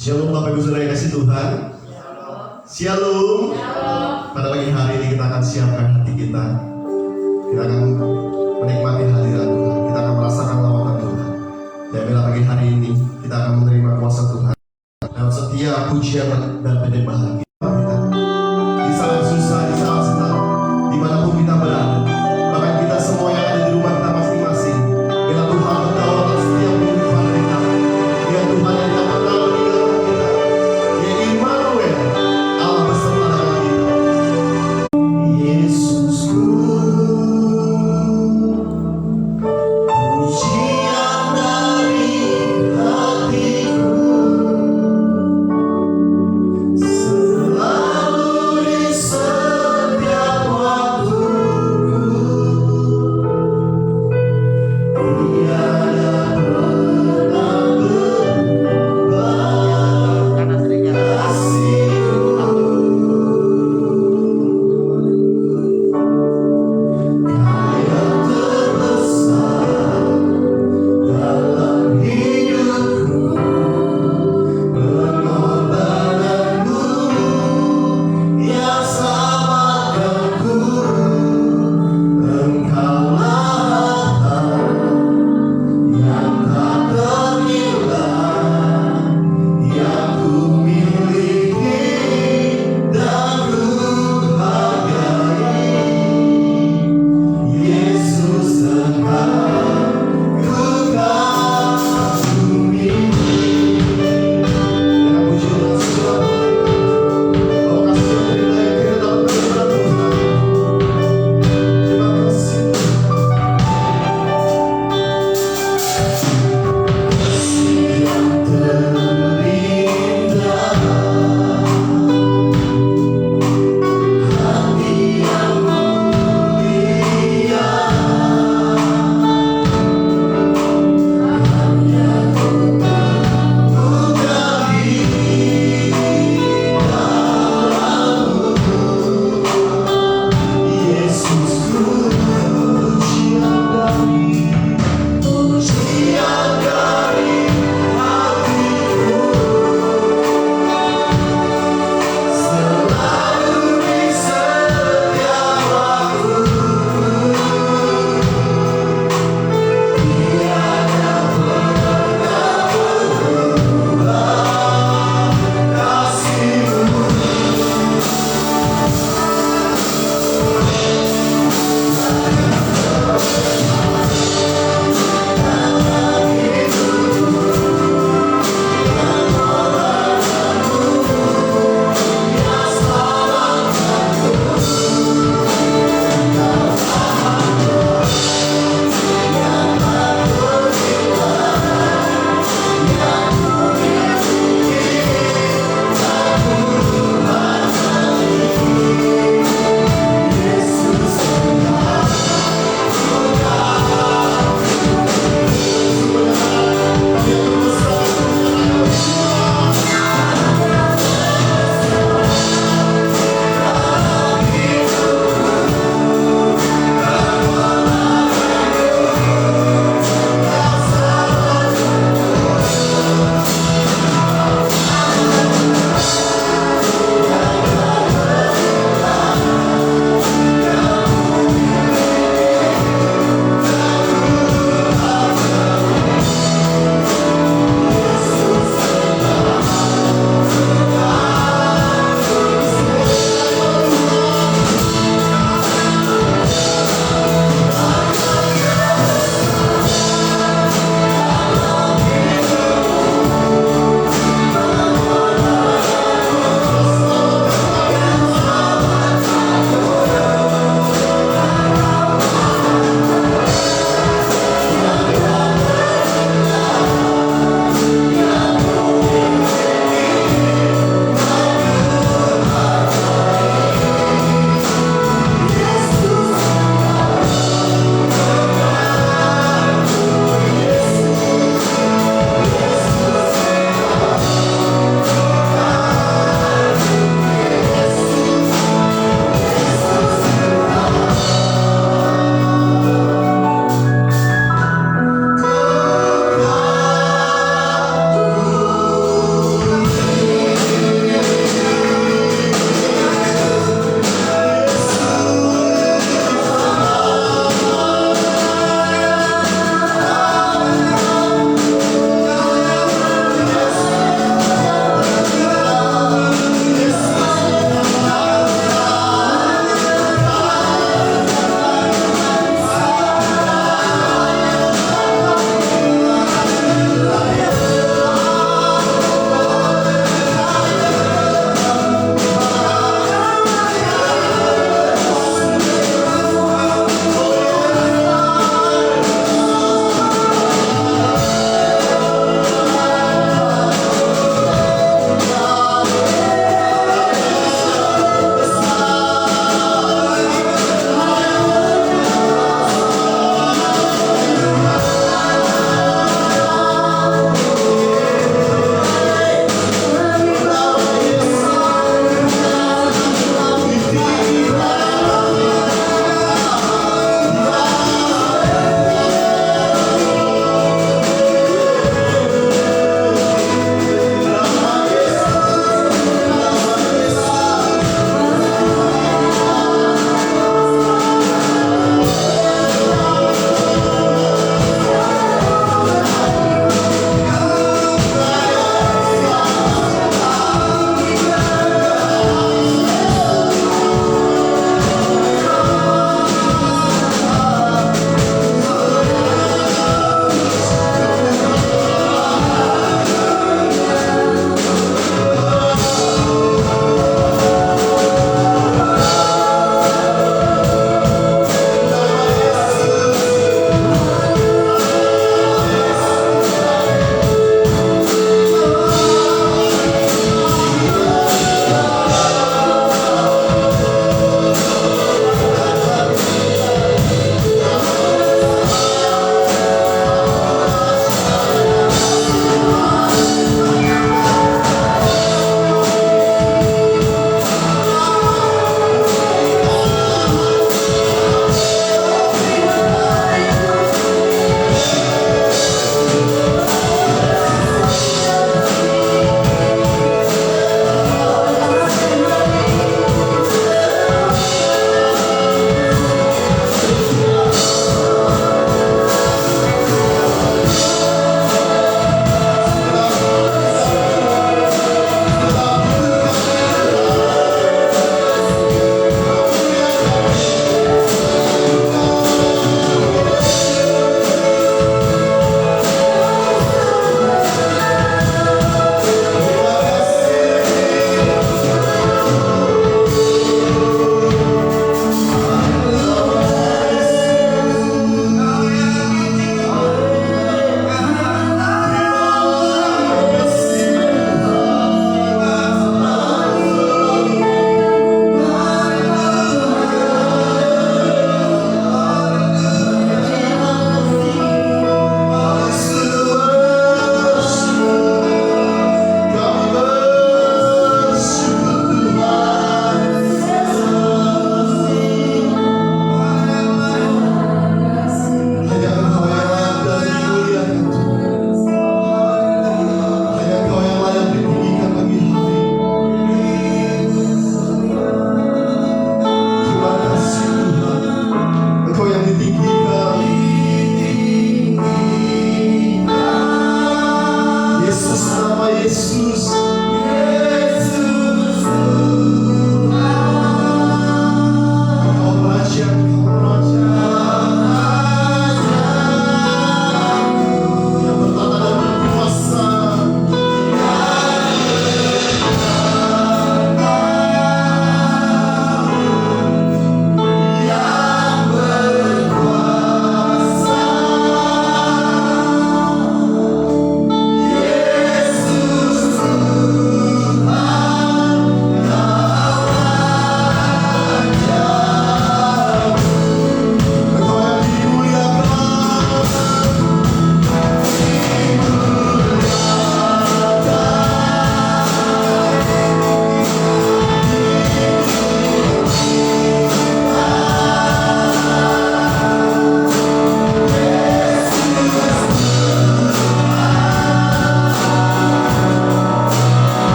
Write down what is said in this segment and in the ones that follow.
Shalom Bapak Ibu Saudara yang kasih Tuhan. Shalom. Pada pagi hari ini kita akan siapkan hati kita. Kita akan menikmati hadirat Tuhan. Kita akan merasakan lawatan Tuhan. Dan bila pagi hari ini kita akan menerima kuasa Tuhan dalam setiap pujian dan penyembahan kita. Di saat susah, di saat senang, dimanapun kita berada. Bahkan kita semua yang ada di rumah kita masing-masing. Bila Tuhan berkawal dalam setiap kehidupan kita. Dia Tuhan yang tak pernah meninggalkan kita. Dia Immanuel, Allah beserta dengan kita. Yesusku, pujian dari hatiku.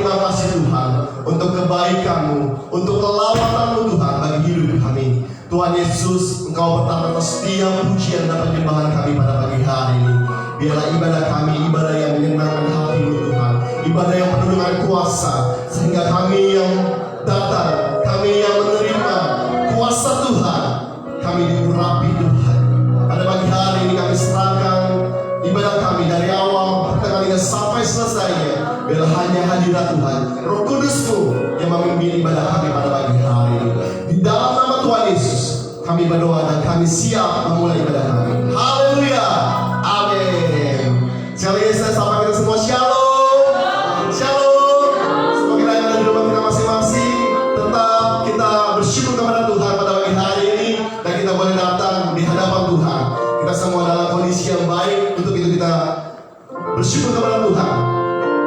terima kasih Tuhan untuk kebaikan-Mu, untuk kelawatan-Mu Tuhan bagi hidup kami. Tuhan Yesus, Engkau bertata atas setiap pujian dan penyembahan kami pada pagi hari ini. Biarlah ibadah kami, ibadah yang menyenangkan hati-Mu Tuhan, ibadah yang penuh dengan kuasa, sehingga kami yang datang, kami yang menerima kuasa Tuhan, kami diurapi Tuhan. Pada pagi hari ini kami serahkan ibadah kami dari awal pertengahan sampai selesainya. Biarlah hanya hadirat Tuhan, Roh Kudus-Mu yang memimpin ibadah kami pada pagi hari ini. Di dalam nama Tuhan Yesus kami berdoa dan kami siap memulai ibadah kami. Haleluya, amin. Sekali lagi saya sapa kita semua, shalom, shalom. Semoga kita yang ada di rumah kita masing-masing tetap kita bersyukur kepada Tuhan pada pagi hari ini, dan kita boleh datang di hadapan Tuhan. Kita semua dalam kondisi yang baik, untuk itu kita bersyukur kepada Tuhan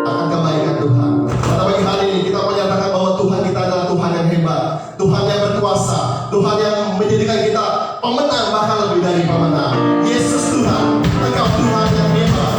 akan kebaikan Tuhan. Pada pagi hari ini kita menyatakan bahwa Tuhan kita adalah Tuhan yang hebat, Tuhan yang berkuasa, Tuhan yang menjadikan kita pemenang, bahkan lebih dari pemenang. Yesus Tuhan, Engkau Tuhan yang hebat.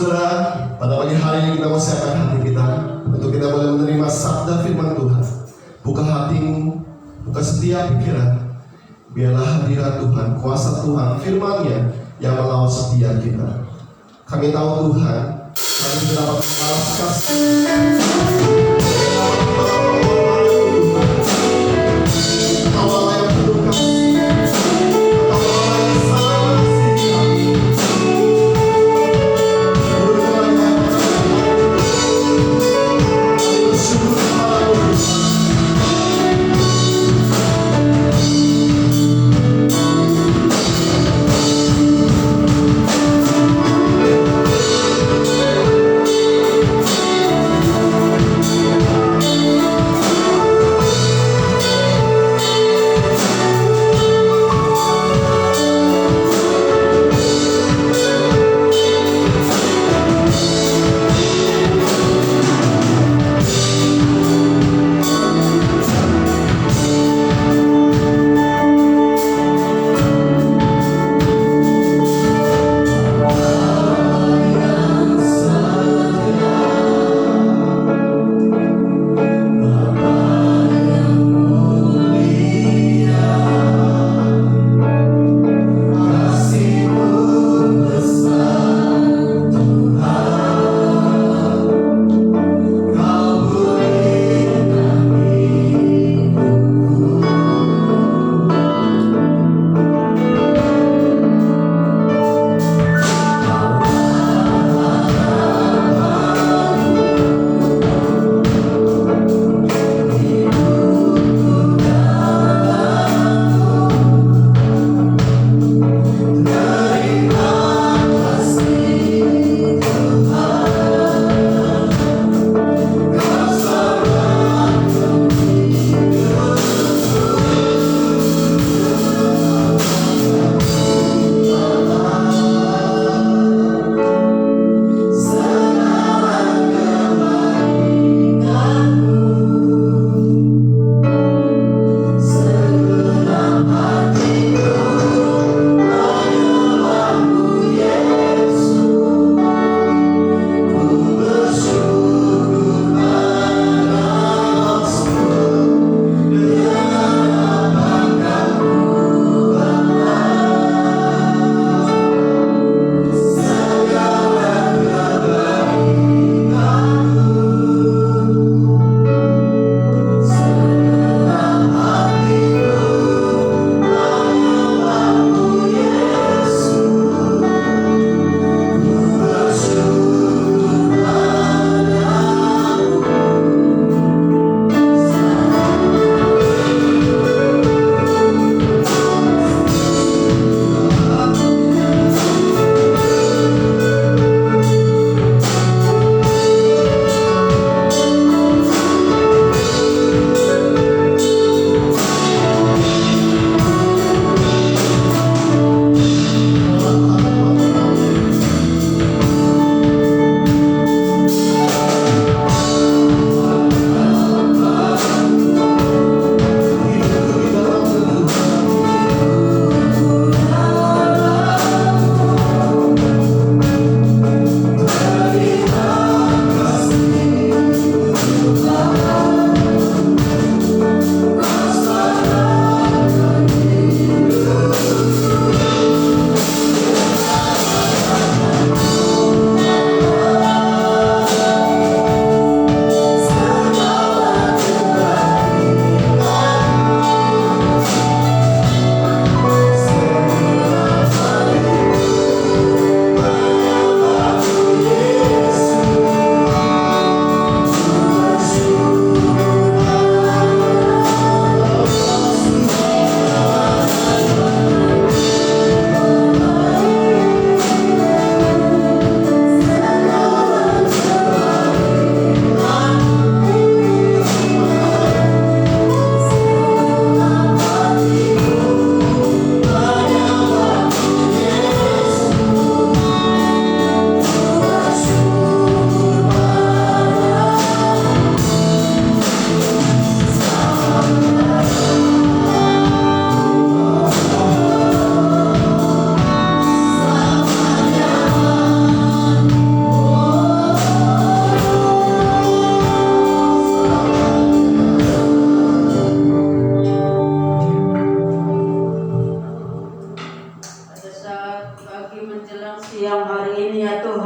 saudara, pada pagi hari ini kita mau siapkan hati kita untuk kita boleh menerima sabda firman Tuhan. Buka hatimu, buka setiap pikiran. Biarlah hadirat Tuhan, kuasa Tuhan, firman-Nya yang melawat setiap kita. Kami tahu Tuhan, kami tidak dapat membalas kasih.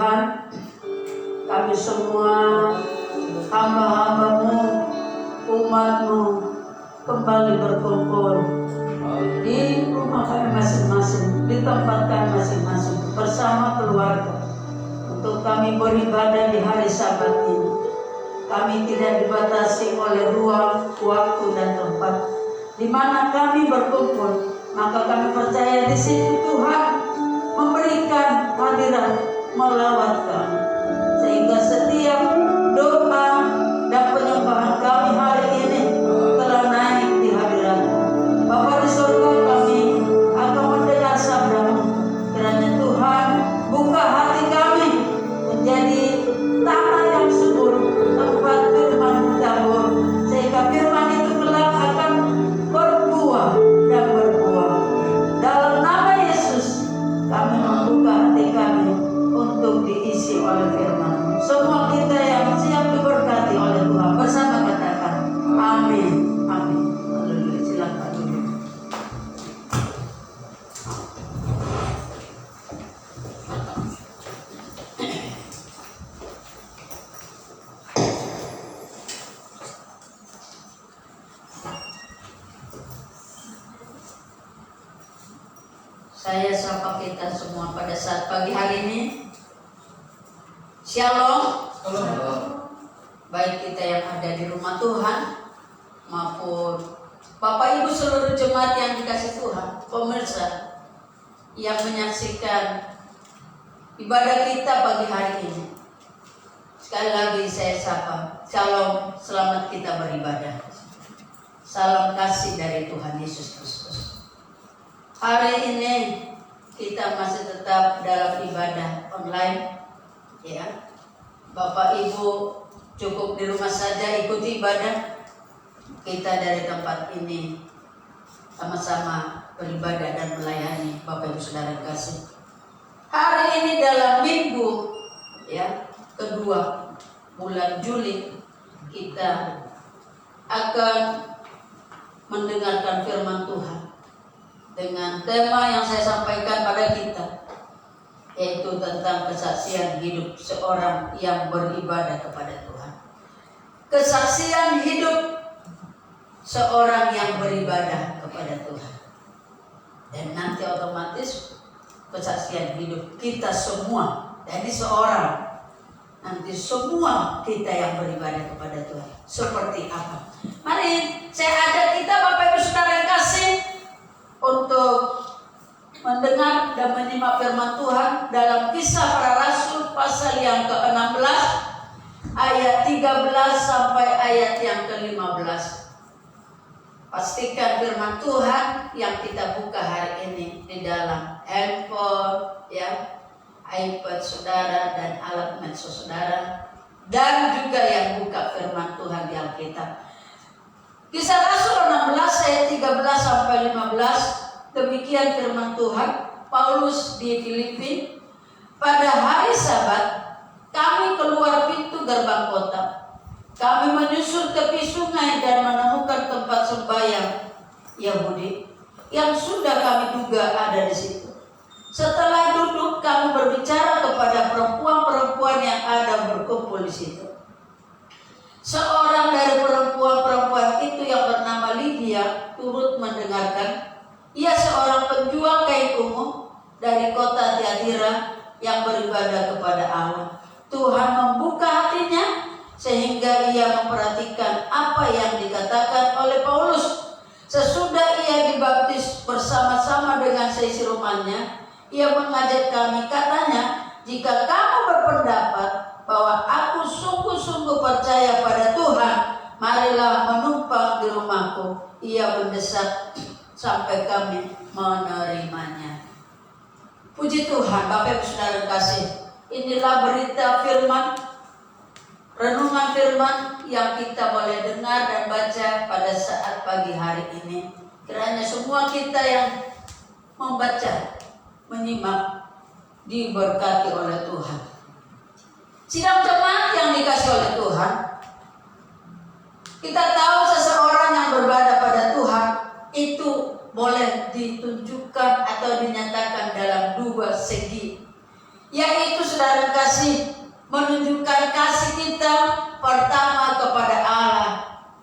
Tuhan, kami semua hamba-hamba-Mu, umat-Mu kembali berkumpul di rumah kami masing-masing, di tempat kami masing-masing bersama keluarga untuk kami beribadah di hari Sabat ini. Kami tidak dibatasi oleh ruang, waktu, dan tempat di mana kami berkumpul, maka kami percaya di situ Tuhan memberikan hadirat melawat kami, sehingga setiap doa dan penyembahan kami hari ini telah naik di hadirat Bapa di surga. Kami akan mendengar sabda-Mu. Kiranya Tuhan buka hati kami menjadi tanah yang subur, tempat firman tabur, sehingga firman itu kelak akan berbuah dan berbuah. Dalam nama Yesus kami membuka hati kami untuk diisi oleh firman. Semua kita yang siap diberkati oleh Tuhan bersama katakan amin. Amin. Haleluya. Silakan duduk. Saya sapa kita semua pada saat pagi hari ini. Shalom. Baik kita yang ada di rumah Tuhan maupun Bapak Ibu seluruh jemaat yang dikasih Tuhan, pemirsa yang menyaksikan ibadah kita pagi hari ini. Sekali lagi saya sapa, shalom, selamat kita beribadah. Salam kasih dari Tuhan Yesus Kristus. Hari ini kita masih tetap dalam ibadah online, ya. Bapak Ibu cukup di rumah saja ikuti ibadah. Kita dari tempat ini sama-sama beribadah dan melayani Bapak Ibu Saudara kasih. Hari ini dalam minggu, ya, kedua bulan Juli, kita akan mendengarkan firman Tuhan dengan tema yang saya sampaikan pada kita, yaitu tentang kesaksian hidup seorang yang beribadah kepada Tuhan. Kesaksian hidup seorang yang beribadah kepada Tuhan. Dan nanti otomatis kesaksian hidup kita semua. Jadi seorang, nanti semua kita yang beribadah kepada Tuhan. Seperti apa? Mari saya ajak kita Bapak Ibu Saudara yang kasih untuk mendengar dan menyimak firman Tuhan dalam Kisah Para Rasul pasal yang ke-16 ayat 13 sampai ayat yang ke-15. Pastikan firman Tuhan yang kita buka hari ini di dalam handphone, ya, iPad saudara dan alat medsos saudara, dan juga yang buka firman Tuhan di Alkitab. Kisah Rasul 16 ayat 13 sampai 15. Demikian firman Tuhan. Paulus di Filipi. Pada hari Sabat kami keluar pintu gerbang kota. Kami menyusul tepi sungai dan menemukan tempat sembahyang Yahudi yang sudah kami duga ada di situ. Setelah duduk, kami berbicara kepada perempuan-perempuan yang ada berkumpul di situ. Seorang dari perempuan-perempuan itu yang bernama Lydia turut mendengarkan. Ia seorang penjual kain ungu dari kota Tiatira yang beribadah kepada Allah. Tuhan membuka hatinya sehingga ia memperhatikan apa yang dikatakan oleh Paulus. Sesudah ia dibaptis bersama-sama dengan seisi rumahnya, ia mengajak kami, katanya, jika kamu berpendapat bahwa aku sungguh-sungguh percaya pada Tuhan, marilah menumpang di rumahku. Ia mendesak sampai kami menerimanya. Puji Tuhan, Bapak Ibu Saudara kasih. Inilah berita firman, renungan firman yang kita boleh dengar dan baca pada saat pagi hari ini. Kiranya semua kita yang membaca, menyimak, diberkati oleh Tuhan. Sidang jemaat yang dikasih oleh Tuhan, kita tahu seseorang yang beribadah pada Tuhan itu boleh ditunjukkan atau dinyatakan dalam dua segi, yaitu saudara kasih menunjukkan kasih kita pertama kepada Allah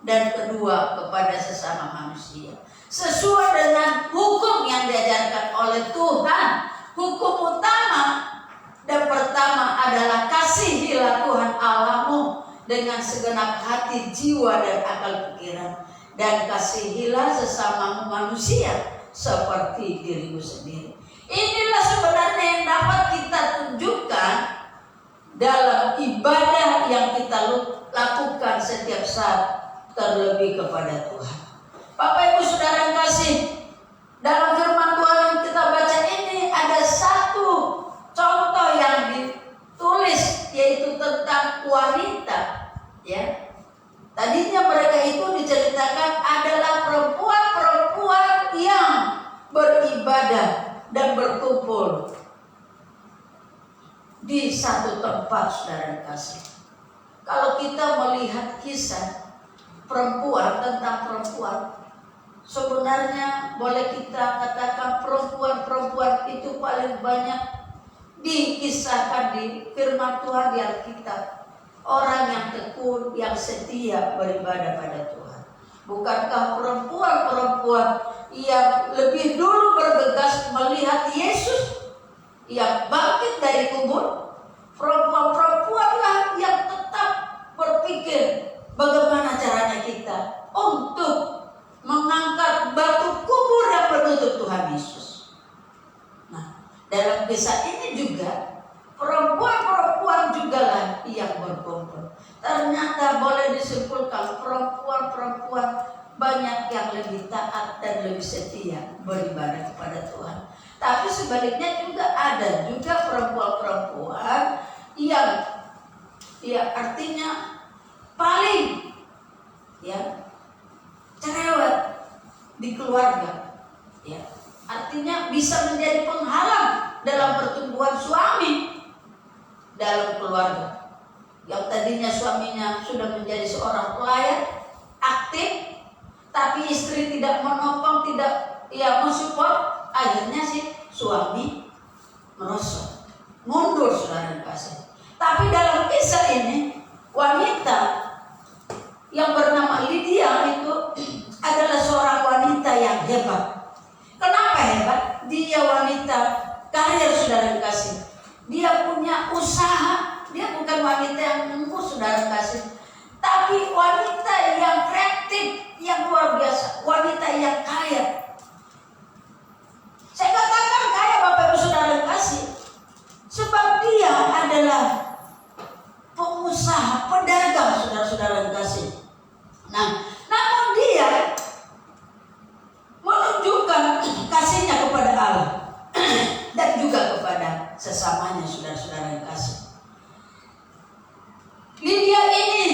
dan kedua kepada sesama manusia. Sesuai dengan hukum yang diajarkan oleh Tuhan. Hukum utama dan pertama adalah kasihilah Tuhan Allahmu dengan segenap hati, jiwa, dan akal pikiran, dan kasihilah sesamamu manusia seperti dirimu sendiri. Inilah sebenarnya yang dapat kita tunjukkan dalam ibadah yang kita lakukan setiap saat, terlebih kepada Tuhan. Bapak Ibu Saudara yang kasih, dalam firman Tuhan yang kita baca ini ada satu contoh yang ditulis, yaitu tentang wanita. Ya, tadinya mereka itu diceritakan adalah perempuan-perempuan yang beribadah dan berkumpul di satu tempat, saudara kasih. Kalau kita melihat kisah perempuan, tentang perempuan, sebenarnya boleh kita katakan perempuan-perempuan itu paling banyak dikisahkan di firman Tuhan di Alkitab. Orang yang tekun, yang setia beribadah pada Tuhan. Bukankah perempuan-perempuan yang lebih dulu bergegas melihat Yesus yang bangkit dari kubur? Perempuan-perempuanlah yang tetap berpikir bagaimana caranya kita untuk mengangkat batu kubur yang menutup Tuhan Yesus. Nah, dalam kisah ini juga perempuan-perempuan juga lah yang berkumpul. Ternyata boleh disimpulkan perempuan-perempuan banyak yang lebih taat dan lebih setia beribadah kepada Tuhan. Tapi sebaliknya juga ada juga perempuan-perempuan yang artinya paling cerewet di keluarga. Artinya bisa menjadi penghalang dalam pertumbuhan suami dalam keluarga. Yang tadinya suaminya sudah menjadi seorang pelayan aktif, tapi istri tidak menopang, tidak mensupport, akhirnya si suami merosot, mundur, saudara kasih. Tapi dalam kisah ini, wanita yang bernama Lydia itu adalah seorang wanita yang hebat. Kenapa hebat? Dia wanita kaya, saudara kasih. Dia punya usaha. Dia bukan wanita yang nganggur, saudara kasih, tapi wanita yang kreatif, yang luar biasa, wanita yang kaya. Saya katakan kaya, Bapak Ibu Saudara kasih, sebab dia adalah pengusaha, pedagang, saudara-saudara kasih. Nah, namun dia menunjukkan kasihnya kepada Allah dan juga kepada sesamanya, saudara-saudara yang kasih. Lydia ini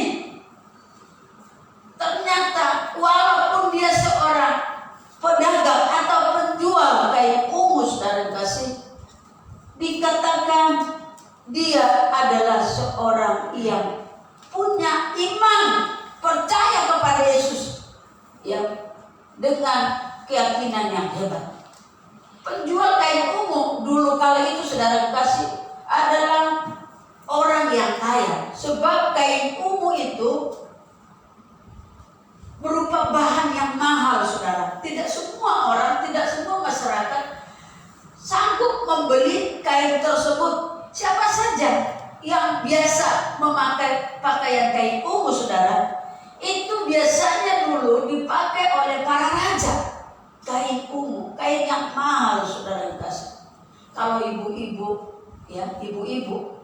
ternyata walaupun dia seorang pedagang atau penjual kain ungu, saudara kasih, dikatakan dia adalah seorang yang punya iman, percaya kepada Yesus, dengan keyakinan yang hebat. Penjual kain ungu dulu kali itu, saudara kasih, adalah orang yang kaya, sebab kain ungu itu berupa bahan yang mahal, saudara. Tidak semua orang, tidak semua masyarakat sanggup membeli kain tersebut. Siapa saja yang biasa memakai pakaian kain ungu, saudara, itu biasanya dulu dipakai oleh para raja. Kain ungu, kain yang mahal, saudara kasih. Kalau ibu-ibu, ibu-ibu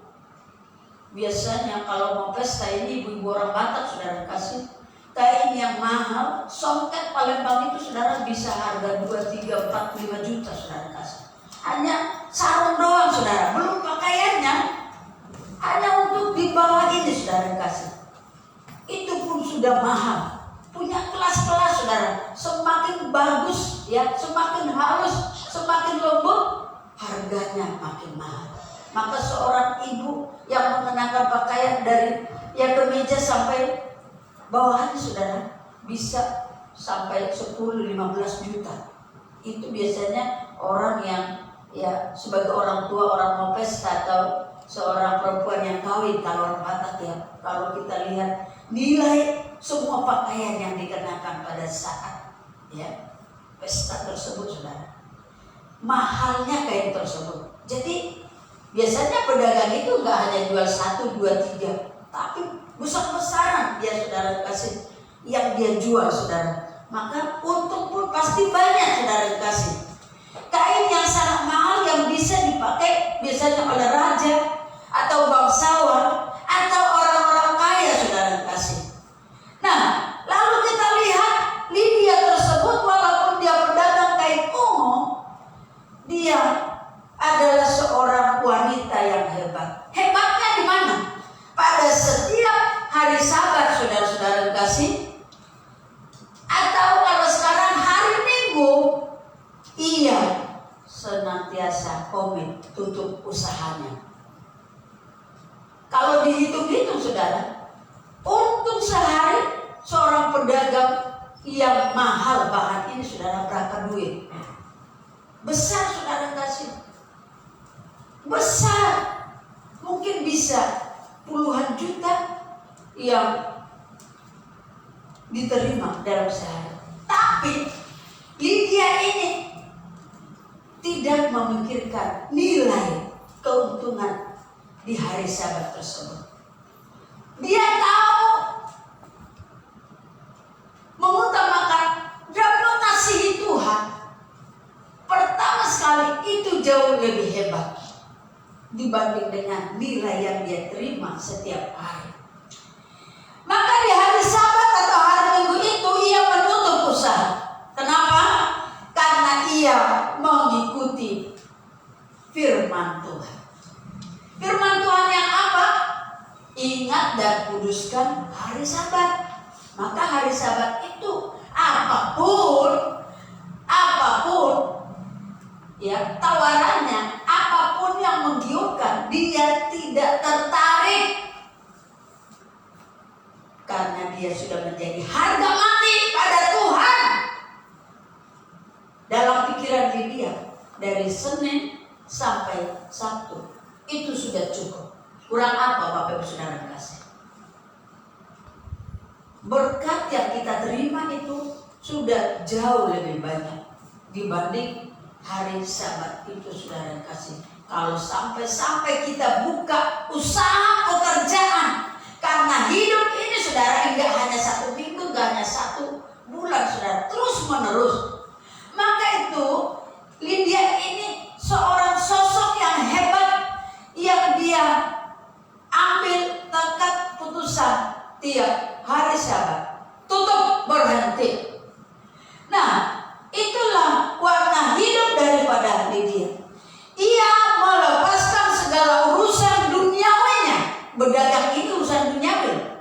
biasanya kalau mau pesta ini, ibu-ibu orang Batak, saudara kasih, kain yang mahal, songket Palembang itu, saudara, bisa harga 2, 3, 4, 5 juta, saudara kasih. Hanya sarung doang, saudara, belum pakaiannya, hanya untuk dibawa ini, saudara kasih. Itu pun sudah mahal. Punya kelas-kelas, saudara. Semakin bagus, semakin halus, semakin lembut, harganya makin mahal. Maka seorang ibu yang mengenakan pakaian dari kemeja sampai bawahannya, saudara, bisa sampai 10-15 juta. Itu biasanya orang yang sebagai orang tua, orang mau pesta atau seorang perempuan yang kawin, kalau orang Batak ya, kalau kita lihat nilai semua pakaian yang dikenakan pada saat ya pesta tersebut, saudara, mahalnya kain tersebut. Jadi biasanya pedagang itu nggak hanya jual 1, 2, 3, tapi besar-besaran dia, saudara kasih, yang dia jual, saudara. Maka untung pun pasti banyak, saudara kasih. Kain yang sangat mahal yang bisa dipakai biasanya oleh raja atau bangsawan atau orang-orang kaya, saudara kasih. Nah, lalu kita lihat Lydia tersebut, walaupun dia pedagang kain umum, dia adalah seorang wanita yang hebat. Hebatnya di mana? Pada setiap hari Sabat, saudara-saudara kasih, atau kalau sekarang hari Minggu, ia senantiasa komit tutup usahanya. Kalau dihitung-hitung, saudara, untung sehari seorang pedagang yang mahal bahan ini, saudara, berapa duit? Besar, saudara kasih. Besar. Mungkin bisa puluhan juta yang diterima dalam sehari. Tapi Lydia ini tidak memikirkan nilai keuntungan di hari Sabat tersebut. Dia tahu mengutamakan dan mengasihi Tuhan. Pertama sekali itu jauh lebih hebat dibanding dengan nilai yang dia terima setiap hari. Maka di hari Sabat atau hari Minggu itu ia menutup usaha. Kenapa? Karena ia mengikuti firman Tuhan. Firman Tuhan yang apa? Ingat dan kuduskan hari Sabat. Maka hari Sabat itu apapun ya tawarannya, apapun yang menggiurkan, dia tidak tertarik. Karena dia sudah menjadi harga mati pada Tuhan. Dalam pikiran dia, dari Senin sampai Sabtu, itu sudah cukup. Kurang apa Bapak Ibu Saudara kasih? Berkat yang kita terima itu sudah jauh lebih banyak dibanding hari Sabat itu, saudara kasih. Kalau sampai kita buka usaha pekerjaan, karena hidup ini, saudara, enggak hanya 1 minggu, enggak hanya 1 bulan, saudara, terus menerus. Maka itu Lydia ini seorang sosok yang hebat, yang dia ambil tekad putusan tiap hari Sabat, tutup, berhenti. Nah, itulah warna hidup daripada Lydia. Ia melepaskan segala urusan duniawinya. Berdagang itu urusan duniawi,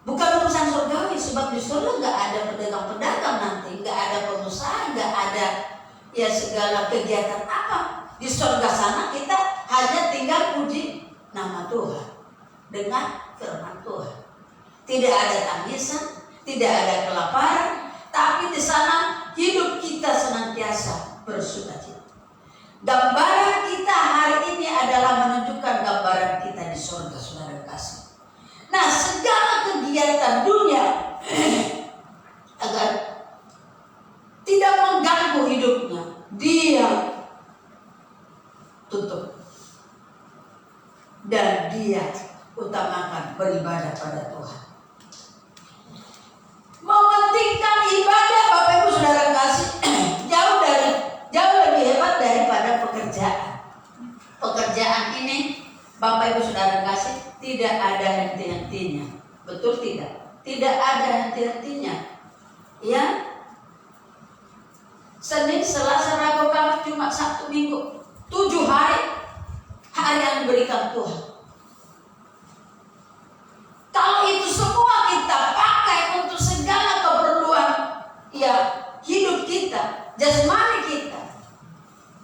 bukan urusan surgawi. Sebab di surga nggak ada pedagang-pedagang nanti, nggak ada pengusaha, nggak ada ya segala kegiatan apa. Di surga sana kita hanya tinggal puji nama Tuhan dengan firman Tuhan. Tidak ada tangisan, tidak ada kelaparan, tapi di sana hidup kita senantiasa bersukacita. Gambaran kita hari ini adalah menunjukkan gambaran kita di surga, saudara kasih. Nah, segala kegiatan dunia agar tidak mengganggu hidupnya, dia tutup. Dan dia utamakan beribadah pada Tuhan. Mementingkan ibadah, Bapak Ibu Saudara kasih, jauh lebih hebat daripada pekerjaan. Pekerjaan ini, Bapak Ibu Saudara kasih, tidak ada henti-hentinya. Betul tidak? Tidak ada henti-hentinya. Ya. Senin, Selasa, Rabu, Kamis, Jumat, Sabtu, Minggu, 7 hari yang diberikan Tuhan. Kalau itu semua kita pakai untuk segala keperluan ya hidup kita, jasmani kita,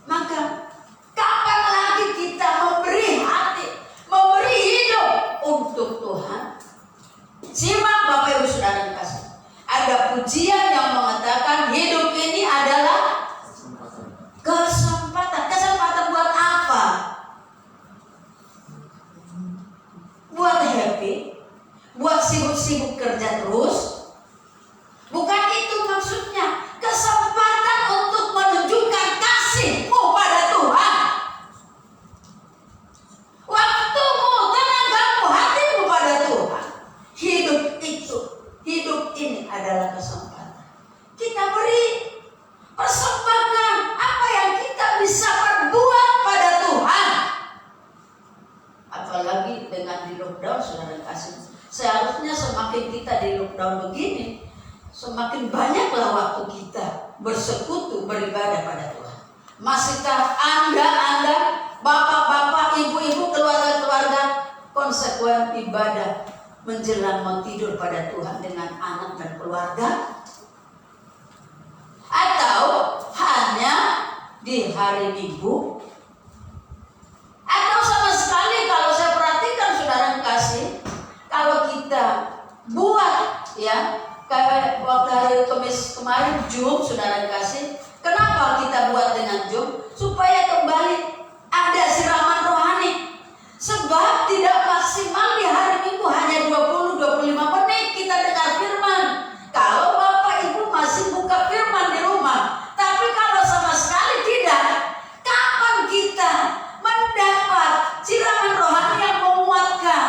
maka kapan lagi kita memberi hati, memberi hidup untuk Tuhan? Simak Bapak Ibu Saudara kasih. Ada pujian yang mengatakan hidup ini adalah kesempatan. Kesempatan buat apa? terus? Bukan itu maksudnya. Kesempatan untuk menunjukkan kasihmu pada Tuhan. Waktumu, tenagamu, hatimu pada Tuhan. Hidup ini adalah kesempatan. Kita beri persembahkan apa yang kita bisa perbuat pada Tuhan. Apalagi dengan di lockdown, saudara kasih. Seharusnya semakin kita di lockdown begini, semakin banyaklah waktu kita bersekutu beribadah pada Tuhan. Masihkah Anda, bapak-bapak, ibu-ibu, keluarga-keluarga konsekuen ibadah menjelang mau tidur pada Tuhan dengan anak dan keluarga? Atau hanya di hari Minggu? Atau sama sekali kalau saya perhatikan saudara kasih, kalau kita buat ya kayak waktu hari Kamis kemarin Zoom, saudara kasih, kenapa kita buat dengan Zoom? Supaya kembali ada siraman rohani. Sebab tidak maksimal di hari Minggu hanya 20-25 menit kita dengar firman. Kalau Bapak Ibu masih buka firman di rumah, tapi kalau sama sekali tidak, kapan kita mendapat siraman rohani yang menguatkan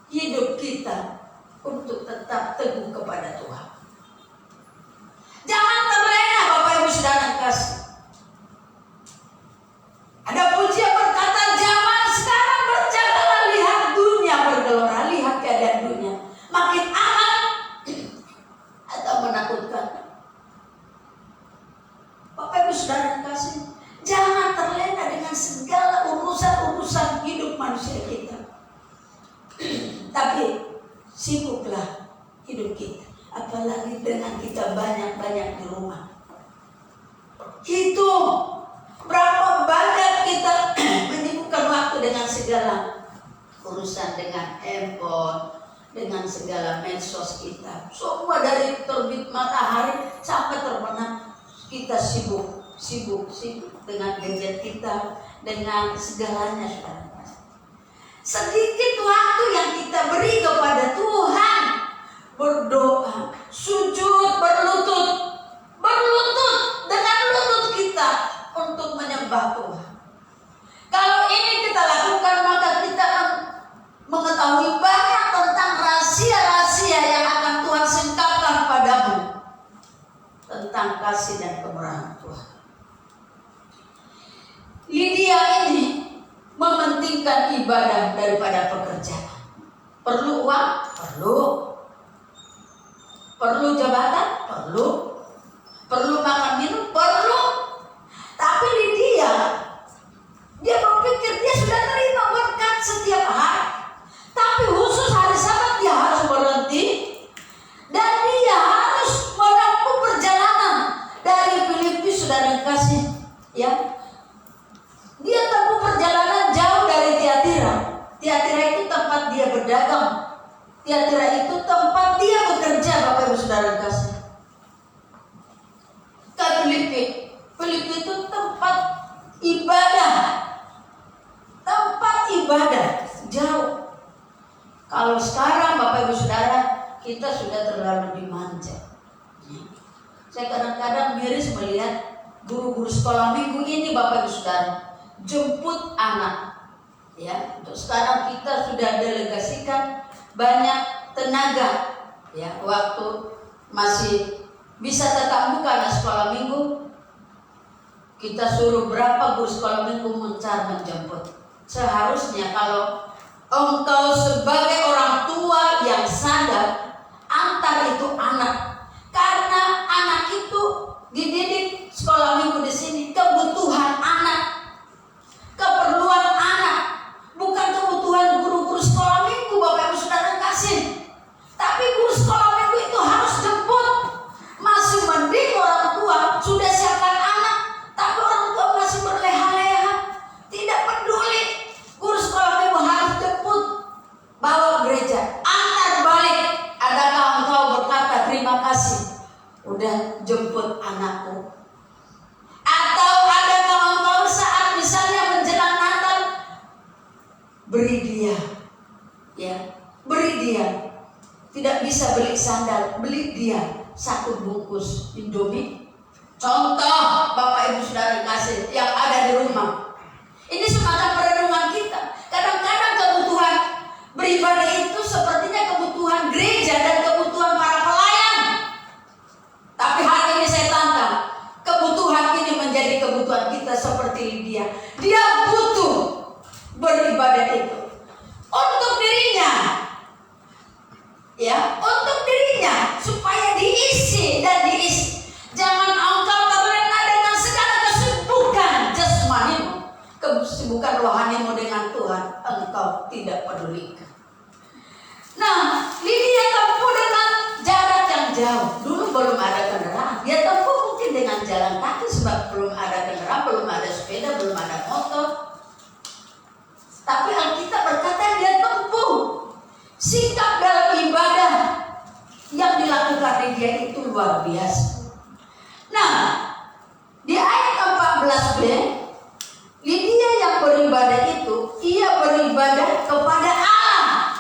hidup kita untuk tetap teguh kepada Tuhan? Jangan terlena Bapak Ibu saudara kasih. Ada pujian berkata, zaman sekarang berjagalah, lihat dunia bergelora, lihat keadaan dunia makin aman atau menakutkan. Bapak Ibu saudara kasih, jangan terlena dengan segala urusan-urusan hidup manusia kita. Tapi sibuklah hidup kita, apalagi dengan kita banyak-banyak di rumah. Hitung berapa banyak kita menyibukkan waktu dengan segala urusan, dengan handphone, dengan segala medsos kita. Semua dari terbit matahari sampai terbenam kita sibuk dengan gadget kita, dengan segalanya, saudara. Sedikit waktu yang kita beri kepada Tuhan, berdoa, sujud, berlutut dengan lutut kita untuk menyembah Tuhan. Kalau ini kita lakukan, maka kita mengetahui banyak tentang rahasia-rahasia yang akan Tuhan singkapkan padamu tentang kasih dan kemurahan Tuhan. Lydia ini mementingkan ibadah daripada pekerjaan. Perlu uang? Perlu. Perlu jabatan? Perlu. Perlu makan minum? Perlu. Tapi Lydia, dia berpikir dia sudah terima berkat setiap hari. Tapi khusus hari Sabat dia harus berhenti. Dan dia harus menempuh perjalanan dari Filipi, saudara kasih. Ya, dia tempuh perjalanan jauh dari Tiatira. Tiatira itu tempat dia berdagang. Tiatira itu tempat dia bekerja, Bapak Ibu saudara kasih. Ke Filipi. Filipi itu tempat ibadah. Tempat ibadah jauh. Kalau sekarang Bapak Ibu saudara, kita sudah terlalu dimanja. Saya kadang-kadang miris melihat guru-guru sekolah minggu ini, Bapak Ibu saudara, jemput anak. Ya, untuk sekarang kita sudah delegasikan banyak tenaga. Ya, waktu masih bisa tetap buka sekolah minggu, kita suruh berapa guru sekolah minggu menjemput. Seharusnya kalau engkau sebagai orang tua yang sadar, antar itu anak. Karena anak itu dididik sekolah minggu di sini kebutuhan anak, keperluan anak, bukan kebutuhan guru-guru sekolah minggu, Bapak Ibu saudara kasih. Tapi guru sekolah minggu itu harus jemput. Masih mending orang tua sudah siapkan anak, tapi orang tua masih berleha-leha, tidak peduli. Guru sekolah minggu harus jemput, bawa gereja, antar balik. Adakah engkau berkata terima kasih udah jemput anakku? Atau adakah engkau saat misalnya menjelang Natal beri dia, ya, beri dia tidak bisa beli sandal, beli dia 1 bungkus Indomie. Contoh Bapak Ibu Saudara kasih yang ada di rumah. Ini semacam perenungan kita. Kadang-kadang kebutuhan beribadah itu sepertinya kebutuhan gereja dan kebutuhan para pelayan. Tapi hari ini saya tantang, kebutuhan ini menjadi kebutuhan kita seperti Lydia. Dia butuh beribadah itu untuk dirinya, ya, untuk dirinya supaya diisi dan diisi. Jangan engkau terlena dengan segala kesibukan jasmanimu, kesibukan rohanimu dengan Tuhan engkau tidak pedulikan. Nah, Lydia tempuh dengan jarak yang jauh. Dulu belum ada kendaraan. Dia tempuh mungkin dengan jalan kaki sebab belum ada kendaraan, belum ada sepeda, belum ada motor. Tapi Alkitab berkata dia tempuh. Sikap dalam ibadah yang dilakukan Lydia itu luar biasa. Nah, di ayat 14b, Lydia yang beribadah itu, ia beribadah kepada Allah,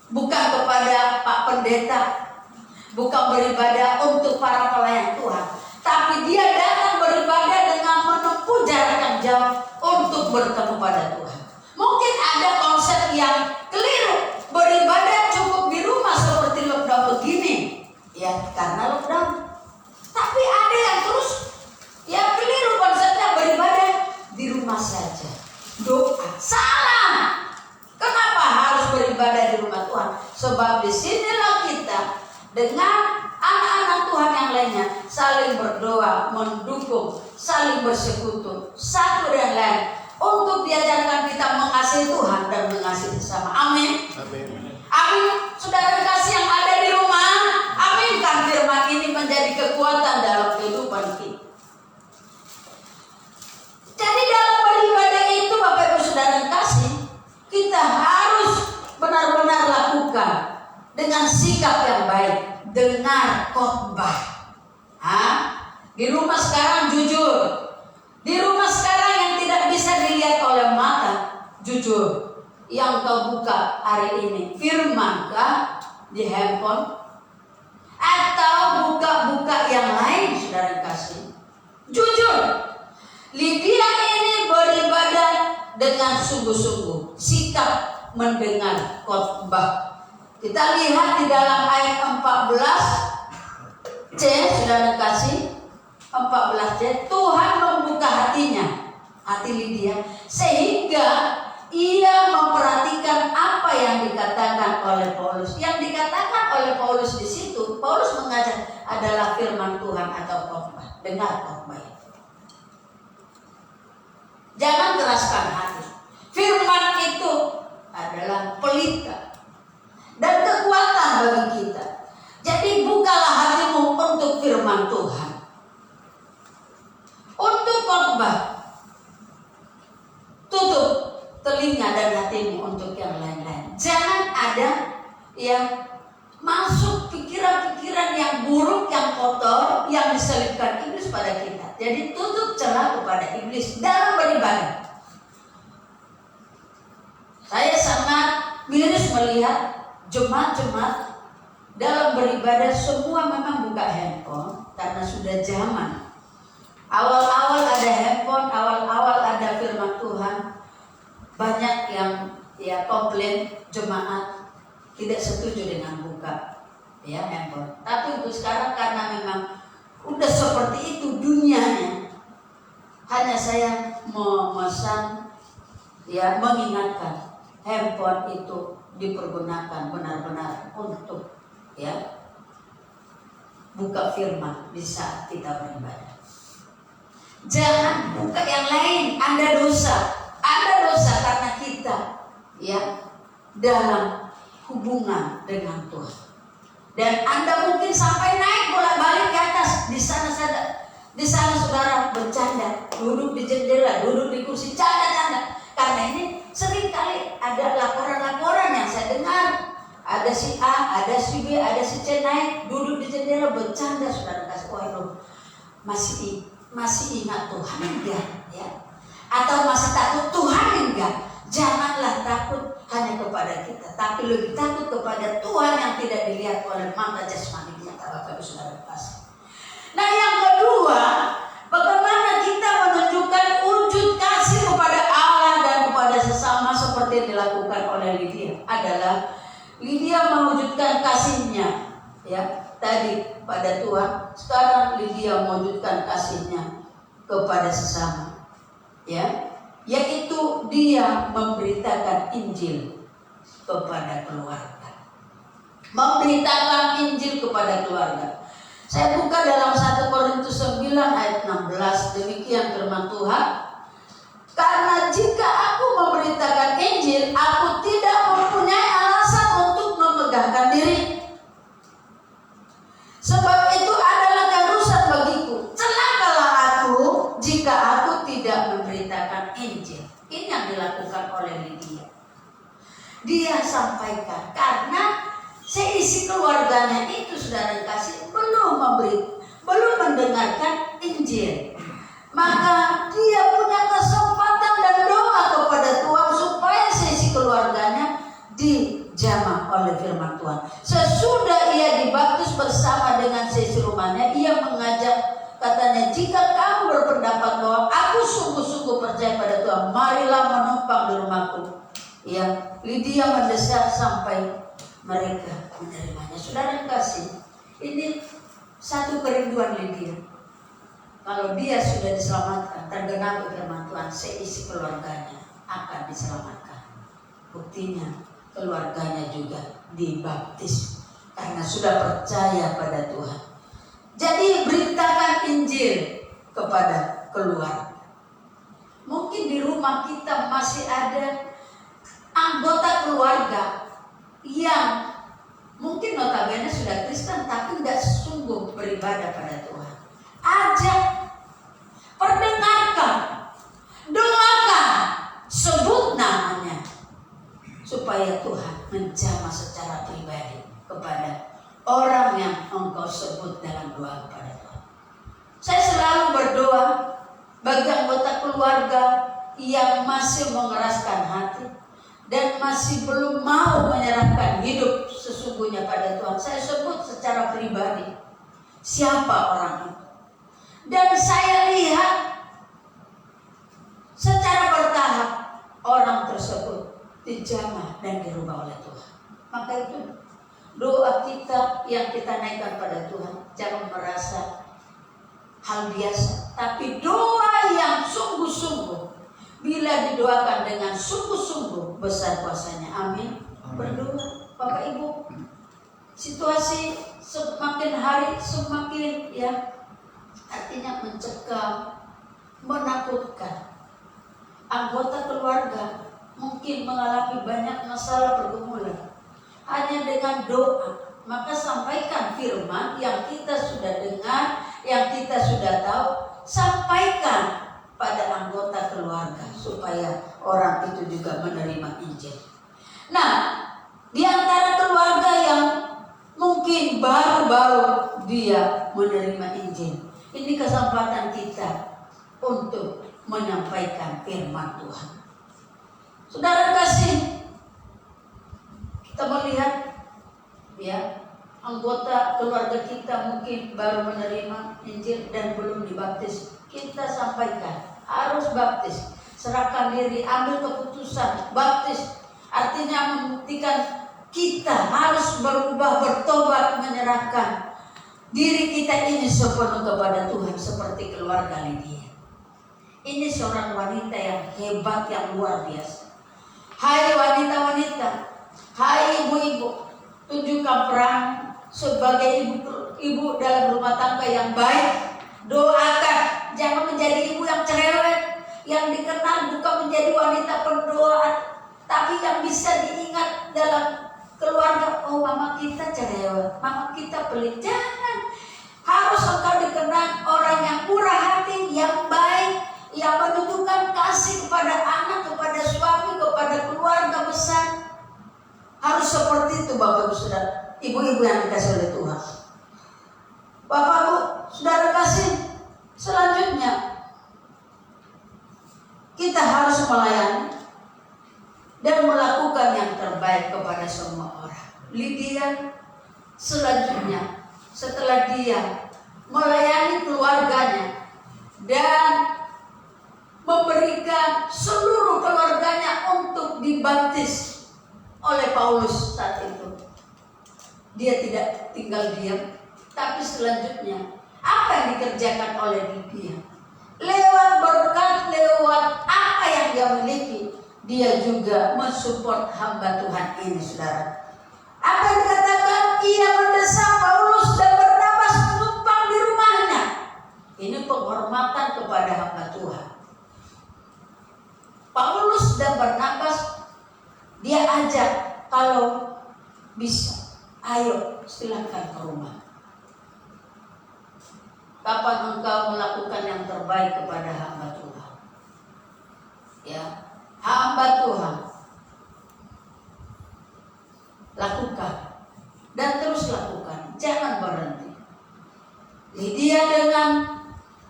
bukan kepada Pak Pendeta, bukan beribadah untuk para pelayan Tuhan, tapi dia datang beribadah dengan menempuh jarak yang jauh untuk bertemu pada Tuhan. Mungkin ada konsep yang keliru, beribadah cukup di rumah seperti lockdown begini, ya karena lockdown. Tapi ada yang terus, ya keliru konsepnya beribadah di rumah saja. Doa salah. Kenapa harus beribadah di rumah Tuhan? Sebab disinilah kita dengan anak-anak Tuhan yang lainnya saling berdoa, mendukung, saling bersekutu satu dan lain untuk diajarkan kita mengasihi Tuhan dan mengasihi sesama. Amin. Amin. Amin. Saudara kasih yang ada di rumah, aminkan firman ini menjadi kekuatan dalam kehidupan kita. Jadi dalam beribadah itu Bapak Ibu Saudara kasih, kita harus benar-benar lakukan dengan sikap yang baik. Dengar khotbah. Di rumah sekarang jujur. Di rumah sekarang yang tidak bisa dilihat oleh mata, jujur. Yang kau buka hari ini, firman kah di handphone? Atau buka-buka yang lain, saudara kasih? Jujur. Lydia ini beribadah dengan sungguh-sungguh, sikap mendengar khotbah. Kita lihat di dalam ayat 14c, saudara kasih, 14c, Tuhan membuka hatinya, hati Lydia, sehingga ia memperhatikan apa yang dikatakan oleh Paulus. Yang dikatakan oleh Paulus di situ, Paulus mengajar adalah firman Tuhan atau khotbah. Dengar khotbah. Jangan keraskan hati. Firman itu adalah pelita dan kekuatan bagi kita. Jadi bukalah hatimu untuk firman Tuhan, untuk khotbah. Tutup telinga dan hatimu untuk yang lain-lain. Jangan ada yang masuk pikiran-pikiran yang buruk, yang kotor, yang diselipkan iblis pada kita. Jadi tutup celah kepada iblis dalam beribadah. Saya sangat miris melihat jemaat-jemaat dalam beribadah semua memang buka handphone karena sudah zaman. Awal-awal ada handphone, awal-awal ada firman Tuhan. Banyak yang komplain jemaat tidak setuju dengan buka handphone. Tapi untuk sekarang karena memang udah seperti itu dunianya, hanya saya memesan mengingatkan handphone itu dipergunakan benar-benar untuk buka firman di saat kita beribadah. Jangan buka yang lain. Anda dosa karena kita dalam hubungan dengan Tuhan. Dan Anda mungkin sampai naik bolak-balik ke atas. Di sana saudara bercanda, duduk di jendela, duduk di kursi, canda-canda. Karena ini sering kali ada laporan-laporan yang saya dengar. Ada si A, ada si B, ada si C naik, duduk di jendela bercanda, saudara kasih. Waduh, masih ingat Tuhan enggak? Atau masih takut Tuhan enggak? Janganlah takut, hanya kepada kita, tapi lebih takut kepada Tuhan yang tidak dilihat oleh mata jasmani kita, Bapak Ibu Saudara kasih. Nah, yang kedua, bagaimana kita menunjukkan wujud kasih kepada Allah dan kepada sesama seperti yang dilakukan oleh Lydia adalah Lydia mewujudkan kasihnya, ya, tadi pada Tuhan. Sekarang Lydia mewujudkan kasihnya kepada sesama, ya, yaitu dia memberitakan Injil kepada keluarga. Memberitakan Injil kepada keluarga. Saya buka dalam 1 Korintus 9 ayat 16, demikian firman Tuhan. Karena jika aku memberitakan Injil, aku tidak mempunyai alasan untuk memegahkan diri. Sebab itu adalah keharusan bagiku. Celakalah aku jika aku tidak memberitakan Injil. Ini yang dilakukan oleh Lydia. Dia sampaikan karena seisi keluarganya itu, saudara kasih, belum mendengarkan Injil. Maka dia punya kesempatan dan doa kepada Tuhan supaya seisi keluarganya dijamah oleh firman Tuhan. Sesudah ia dibaptis bersama dengan seisi rumahnya, ia mengajak, katanya, jika kamu berpendapat bahwa aku sungguh-sungguh percaya pada Tuhan, marilah menumpang di rumahku. Ya, Lydia mendesak sampai mereka menerimanya. Saudara kasih, ini satu kerinduan Lydia. Kalau dia sudah diselamatkan, tergenapi firman Tuhan, seisi keluarganya akan diselamatkan. Buktinya keluarganya juga dibaptis karena sudah percaya pada Tuhan. Jadi beritakan Injil kepada keluarga. Mungkin di rumah kita masih ada anggota keluarga yang mungkin notabene sudah Kristen tapi tidak sungguh beribadah pada Tuhan. Ajak, perdengarkan, doakan, sebut namanya, supaya Tuhan menjamah secara pribadi kepada orang yang engkau sebut dalam doa kepada Tuhan. Saya selalu berdoa bagi anggota keluarga yang masih mengeraskan hati dan masih belum mau menyerahkan hidup sesungguhnya pada Tuhan. Saya sebut secara pribadi siapa orang itu. Dan saya lihat secara bertahap orang tersebut dijamah dan dirubah oleh Tuhan. Maka itu doa kita yang kita naikkan pada Tuhan, jangan merasa hal biasa, tapi doa yang sungguh-sungguh. Bila didoakan dengan sungguh-sungguh, besar kuasanya. Amin. Berdoa, Bapak Ibu. Situasi semakin hari semakin, ya, artinya mencekam, menakutkan. Anggota keluarga mungkin mengalami banyak masalah pergumulan. Hanya dengan doa, maka sampaikan firman yang kita sudah dengar, yang kita sudah tahu, sampaikan pada anggota keluarga supaya orang itu juga menerima Injil. Nah, di antara keluarga yang mungkin baru-baru dia menerima Injil, ini kesempatan kita untuk menyampaikan firman Tuhan. Saudara kasih, kita melihat, ya, anggota keluarga kita mungkin baru menerima Injil dan belum dibaptis. Kita sampaikan, harus baptis, serahkan diri, ambil keputusan, baptis. Artinya membuktikan kita harus berubah, bertobat, menyerahkan diri kita ini sepenuh kepada Tuhan seperti keluarga Lydia. Ini seorang wanita yang hebat, yang luar biasa. Hai wanita-wanita, hai ibu-ibu, tunjukkan peran sebagai ibu dalam rumah tangga yang baik. Doakan, jangan menjadi ibu yang cerewet, yang dikenal bukan menjadi wanita pendoa, tapi yang bisa diingat dalam keluarga. Oh, mama kita cerewet, mama kita pelit. Jangan. Harus engkau dikenal orang yang murah hati, yang baik, yang menunjukkan kasih kepada anak, kepada suami, kepada keluarga besar. Harus seperti itu, Bapak Ibu Saudara, ibu-ibu yang dikasih oleh Tuhan. Bapak Ibu Saudara kasih, selanjutnya kita harus melayani dan melakukan melakukan yang terbaik kepada semua orang. Lydia selanjutnya setelah dia melayani keluarganya dan memberikan seluruh keluarganya untuk dibaptis oleh Paulus saat itu, dia tidak tinggal diam, tapi selanjutnya apa yang dikerjakan oleh Lydia lewat berkat, lewat apa yang dia miliki, dia juga mensupport hamba Tuhan ini, saudara. Apa yang dikatakan? Ia mendesak Paulus dan Barnabas menumpang di rumahnya. Ini penghormatan kepada hamba Tuhan. Paulus dan Barnabas dia ajak, kalau bisa, ayo silakan ke rumah. Kapan engkau melakukan yang terbaik kepada hamba Tuhan? Ya, hamba Tuhan, lakukan dan terus lakukan, jangan berhenti. Lydia dengan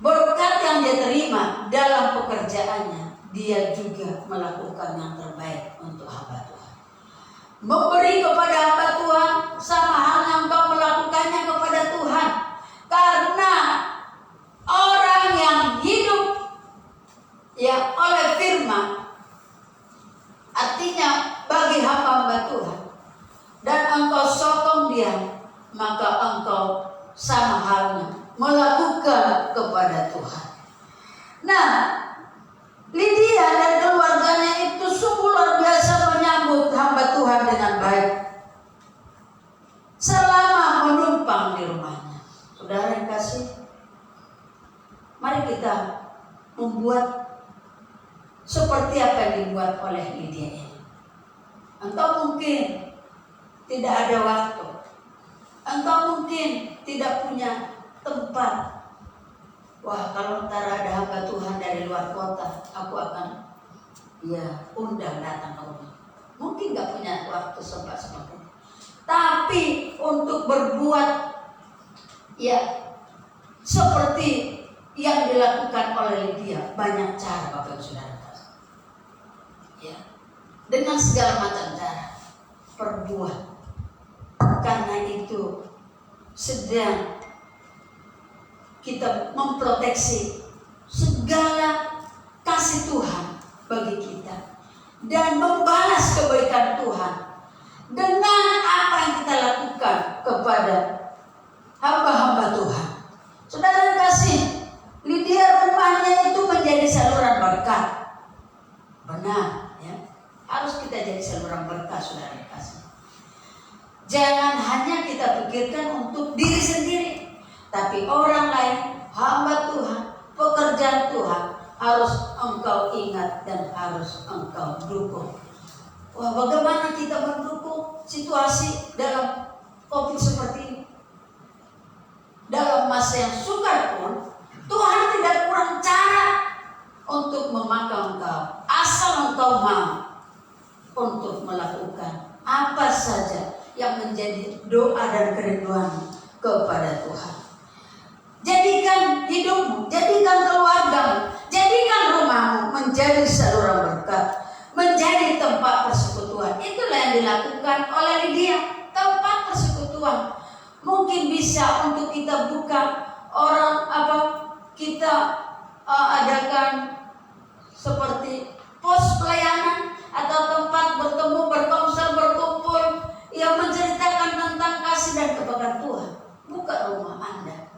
berkat yang dia terima dalam pekerjaannya, dia juga melakukan yang terbaik untuk hamba Tuhan. Memberi kepada hamba Tuhan sama halnya engkau melakukannya kepada Tuhan. Karena orang yang hidup ya oleh firman, artinya bagi hamba-hamba Tuhan, dan engkau sokong dia, maka engkau sama halnya melakukan kepada Tuhan. Nah, Lydia dan keluarganya itu sungguh luar biasa menyambut hamba Tuhan dengan baik selama menumpang di rumahnya. Saudara yang kasih, mari kita membuat seperti apa yang dibuat oleh Lydia ini. Engkau mungkin tidak ada waktu, engkau mungkin tidak punya tempat. Wah, kalau ntar ada hamba Tuhan dari luar kota, aku akan undang datang ke rumah. Mungkin gak punya waktu sempat seperti itu. Tapi untuk berbuat seperti yang dilakukan oleh Lydia, banyak cara Bapak Saudara. Ya, dengan segala macam cara perbuat. Karena itu sedang kita memproteksi segala kasih Tuhan bagi kita dan membalas kebaikan Tuhan dengan apa yang kita lakukan kepada hamba-hamba Tuhan. Saudara kasih, Lydia rumahnya itu menjadi saluran berkat. Benar, ya. Harus kita jadi saluran berkat, saudara kasih. Jangan hanya kita pikirkan untuk diri sendiri, tapi orang lain, hamba Tuhan, pekerjaan Tuhan harus engkau ingat dan harus engkau dukung. Wah, bagaimana kita mendukung situasi dalam COVID seperti ini? Dalam masa yang sukar pun, Tuhan tidak kurang cara untuk memakai engkau, asal engkau mau untuk melakukan apa saja yang menjadi doa dan kerinduan kepada Tuhan. Jadikan hidupmu, jadikan keluargamu, jadikan rumahmu menjadi saluran berkat, menjadi tempat persekutuan. Itulah yang dilakukan oleh Lydia, tempat persekutuan. Mungkin bisa untuk kita buka kita adakan seperti pos pelayanan atau tempat bertemu, berkonsel, berkumpul yang menceritakan tentang kasih dan kebaikan Tuhan. Buka rumah Anda.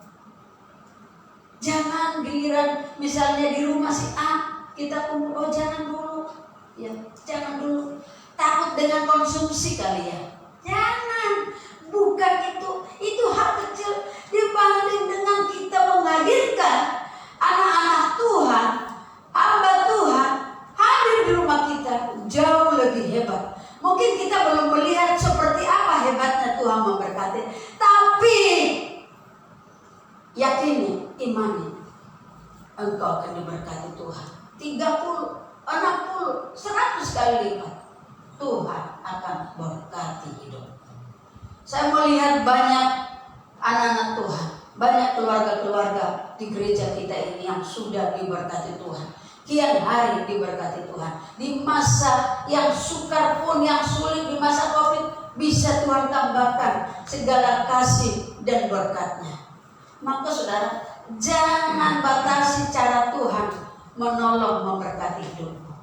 Jangan giliran misalnya di rumah si A kita kumpul, jangan dulu. Ya, jangan dulu. Takut dengan konsumsi kali ya. Jangan. Bukan itu hal kecil dibanding dengan kita menghadirkan anak-anak Tuhan, hamba Tuhan hadir di rumah kita, jauh lebih hebat. Mungkin kita belum melihat seperti apa hebatnya Tuhan memberkati, tapi yakini, imani, engkau akan diberkati Tuhan 30, 60, 100 kali lipat. Tuhan akan berkati hidup. Saya melihat banyak anak-anak Tuhan, banyak keluarga-keluarga di gereja kita ini yang sudah diberkati Tuhan. Kian hari diberkati Tuhan. Di masa yang sukar pun apapun yang sulit di masa COVID, bisa Tuhan tambahkan segala kasih dan berkat-Nya. Maka saudara, jangan batasi cara Tuhan menolong memberkati hidupmu.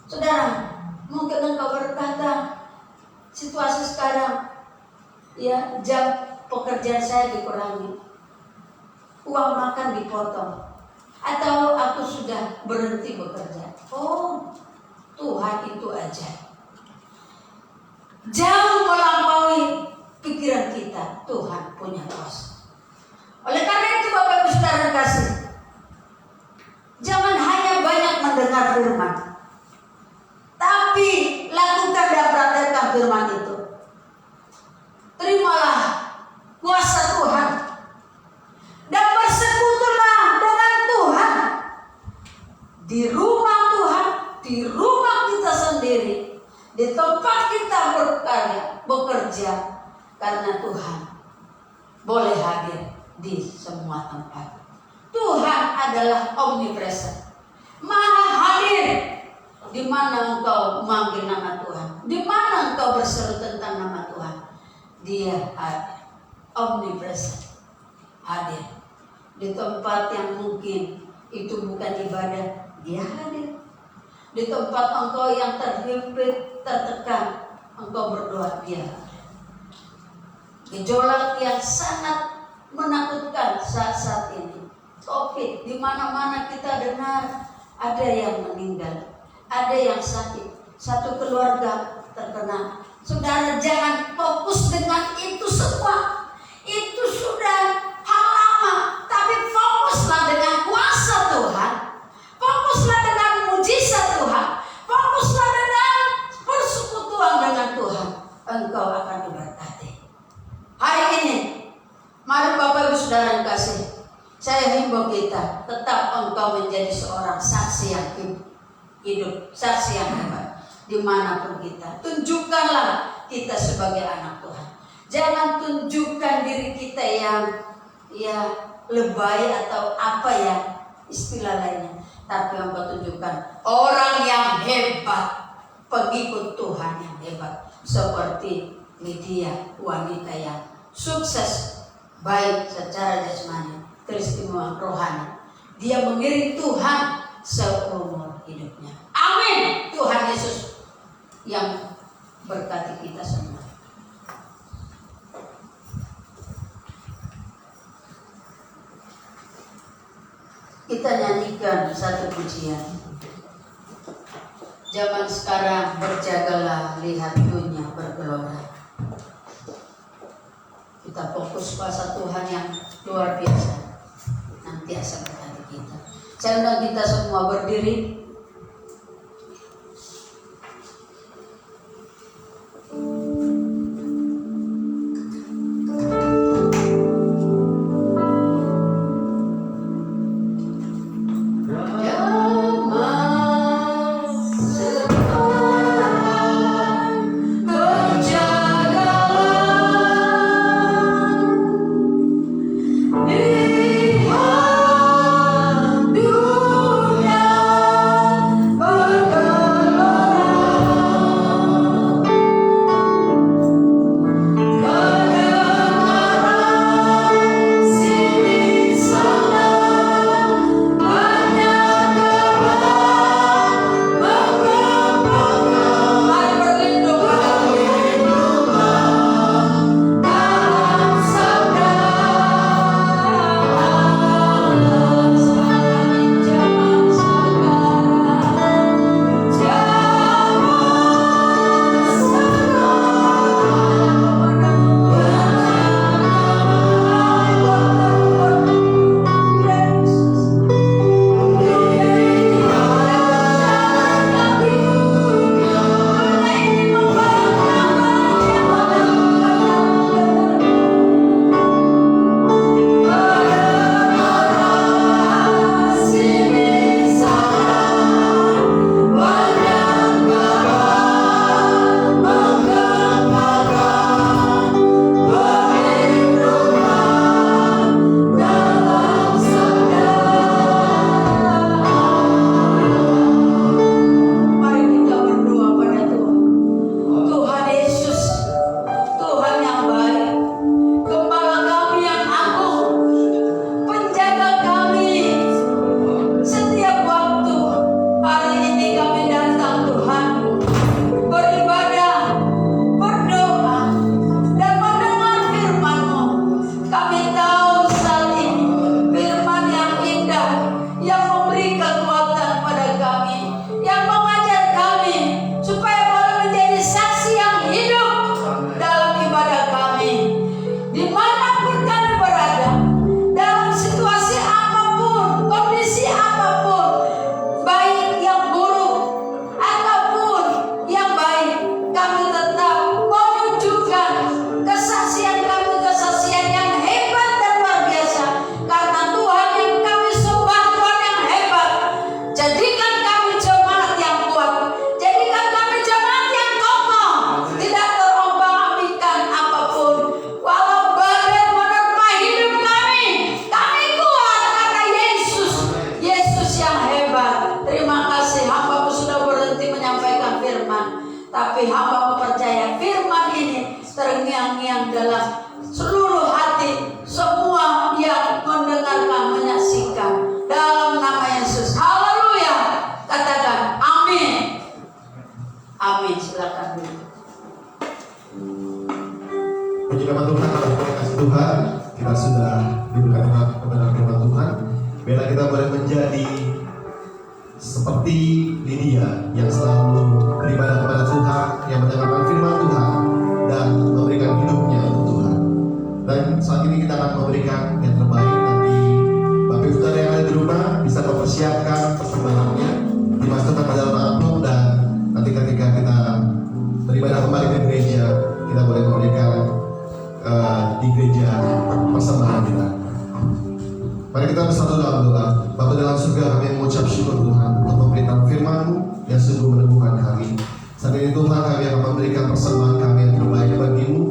Saudara, mungkin engkau berkata, situasi sekarang, ya, jam pekerjaan saya dikurangi, uang makan dipotong, atau aku sudah berhenti bekerja. Oh, Tuhan itu aja jauh melampaui pikiran kita. Tuhan punya kuasa. Oleh karena itu Bapak Ibu Saudara kasih, jangan hanya banyak mendengar firman, tapi lakukan dan praktekkan firman itu. Terimalah kuasa Tuhan dan bersekutulah dengan Tuhan di rumah Tuhan, di rumah kita sendiri, di tempat kita berkarya, bekerja, karena Tuhan boleh hadir di semua tempat. Tuhan adalah omnipresent, maha hadir. Di mana engkau memanggil nama Tuhan, di mana engkau berseru tentang nama Tuhan, Dia hadir, omnipresent, hadir. Di tempat yang mungkin itu bukan ibadah, Dia hadir. Di tempat engkau yang terhimpit, tertekan, engkau berdoa, Dia hadir. Gejolak yang sangat menakutkan saat-saat ini, COVID, di mana-mana kita dengar ada yang meninggal, ada yang sakit, satu keluarga terkena. Saudara, jangan fokus dengan itu semua. Itu sudah hal lama, tapi fokuslah dengan kuasa Tuhan. Fokuslah dengan mujizat Tuhan. Fokuslah dengan persekutuan dengan Tuhan. Engkau akan diberkati. Hari ini, mari Bapak Ibu Saudara yang kasih, saya himbau kita, tetap engkau menjadi seorang saksi yang hidup, saksi yang hebat dimanapun kita. Tunjukkanlah kita sebagai anak Tuhan. Jangan tunjukkan diri kita yang lebay atau apa ya istilah lainnya, tapi engkau tunjukkan orang yang hebat, pengikut Tuhan yang hebat, seperti Lydia, wanita yang sukses baik secara jasmani, keistimewaan rohani. Dia mengiring Tuhan seumur hidupnya. Amin. Tuhan Yesus yang berkati kita semua. Kita nyanyikan satu pujian. Zaman sekarang berjagalah, lihat dunia bergelora. Kita fokus kuasa Tuhan yang luar biasa, nanti asal berkati kita. Saya undang kita semua berdiri. Lihat dunia Tapi hamba percaya firman ini terngiang-ngiang dalam seluruh hati semua yang mendengarkan, menyaksikan. Dalam nama Yesus, haleluya. Katakan amin. Amin, silakan dulu. Puji nama Tuhan, terima kasih Tuhan. Kita sudah diberikan kebenaran firman Tuhan. Biarlah kita boleh menjadi seperti Lydia yang selalu beribadah kepada Tuhan, yang mendengarkan firman Tuhan dan memberikan hidupnya untuk Tuhan. Dan saat ini kita akan memberikan yang terbaik. Nanti Bapak Ibu Saudara yang ada di rumah bisa mempersiapkan persembahannya, dimasukkan ke dalam amplop, dan nanti ketika kita beribadah kembali di gereja, kita boleh memberikan di gereja persembahan kita. Mari kita bersatu dalam doa. Bapa dalam surga, kami mengucap syukur Tuhan untuk memberitahu firman-Mu yang sungguh meneguhkan kami. Saat ini Tuhan, kami akan memberikan persembahan kami yang terbaik bagi-Mu.